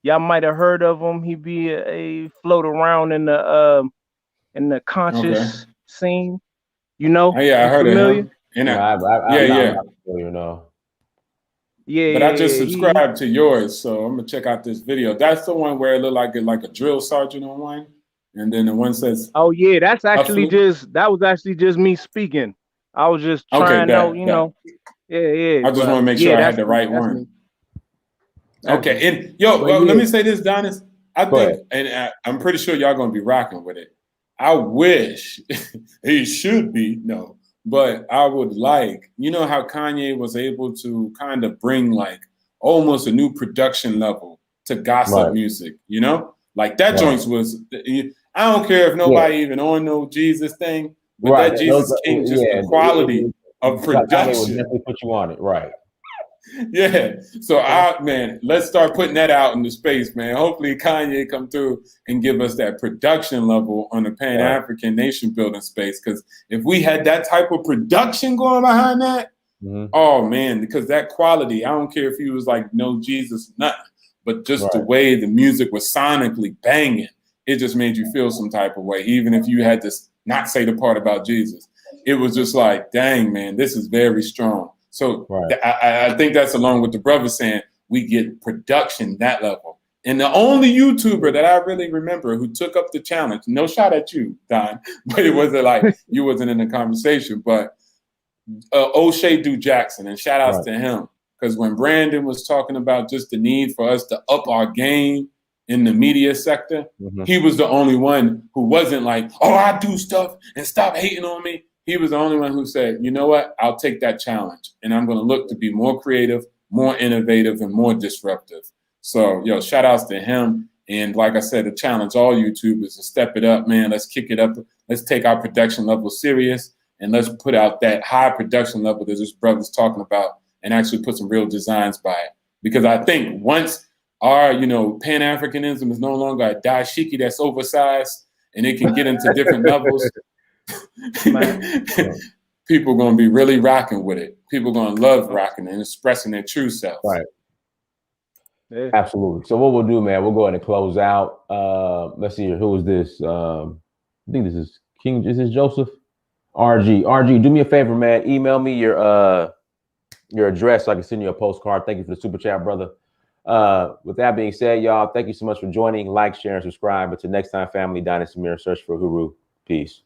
Speaker 3: Y'all might have heard of him. He be a float around in the
Speaker 2: Okay.
Speaker 3: conscious scene.
Speaker 2: Oh, yeah, I
Speaker 3: You
Speaker 2: heard of
Speaker 3: familiar?
Speaker 2: him. And
Speaker 1: No,
Speaker 2: yeah,
Speaker 1: I'm
Speaker 2: yeah.
Speaker 1: not familiar. No.
Speaker 3: Yeah,
Speaker 2: But I just
Speaker 3: yeah, yeah.
Speaker 2: subscribed to yours, so I'm gonna check out this video. That's the one where it looked like a drill sergeant on one, and then the one says
Speaker 3: Oh yeah,
Speaker 2: affluent.
Speaker 3: that was actually just me speaking. I was just
Speaker 2: Okay,
Speaker 3: trying out,
Speaker 2: bet.
Speaker 3: yeah,
Speaker 2: I just want
Speaker 3: but
Speaker 2: to make sure
Speaker 3: yeah,
Speaker 2: I had the right
Speaker 3: that's me.
Speaker 2: one.
Speaker 3: Okay,
Speaker 2: Okay, and yo,
Speaker 3: but
Speaker 2: well, let
Speaker 3: yeah,
Speaker 2: me say this, Donis. I
Speaker 1: Go ahead.
Speaker 2: think, and I'm pretty sure y'all gonna be rocking with it. I wish he should be no, but I would like, you know how Kanye was able to kind of bring like almost a new production level to gospel
Speaker 1: Right.
Speaker 2: music, you know? Like that
Speaker 1: Right.
Speaker 2: joints was, I don't care if nobody even on no Jesus thing, but
Speaker 1: Right.
Speaker 2: that Jesus King, just the quality of
Speaker 1: Kanye would
Speaker 2: production.
Speaker 1: definitely put you on it. Right.
Speaker 2: Yeah. So man, let's start putting that out into space, man. Hopefully Kanye come through and give us that production level on the Pan-African nation building space. Because if we had that type of production going behind that, oh man, because that quality, I don't care if he was like no Jesus, nothing, but just the way the music was sonically banging, it just made you feel some type of way, even if you had to not say the part about Jesus. It was just like, dang, man, this is very strong. So I think that's along with the brother saying we get production that level. And the only YouTuber that I really remember who took up the challenge, no shot at you, Don, but it wasn't like you wasn't in the conversation, but O'Shea Du Jackson, and shout outs to him. Because when Brandon was talking about just the need for us to up our game in the media sector, he was the only one who wasn't like, oh, I do stuff and stop hating on me. He was the only one who said, you know what, I'll take that challenge. And I'm going to look to be more creative, more innovative, and more disruptive. So, shout outs to him. And like I said, the challenge all YouTubers to step it up, man. Let's kick it up. Let's take our production level serious. And let's put out that high production level that this brother's talking about and actually put some real designs by it. Because I think once our, Pan-Africanism is no longer a dashiki that's oversized and it can get into different levels, people are going to be really rocking with it. People are going to love rocking and expressing their true self.
Speaker 1: Right. Yeah. Absolutely. So what we'll do, man, we'll go ahead and close out. Let's see here. Who is this? I think this is King. Is this Joseph? RG, do me a favor, man. Email me your address so I can send you a postcard. Thank you for the super chat, brother. With that being said, y'all, thank you so much for joining. Like, share, and subscribe. Until next time, family, Dynasty Mirror, search for Guru. Peace.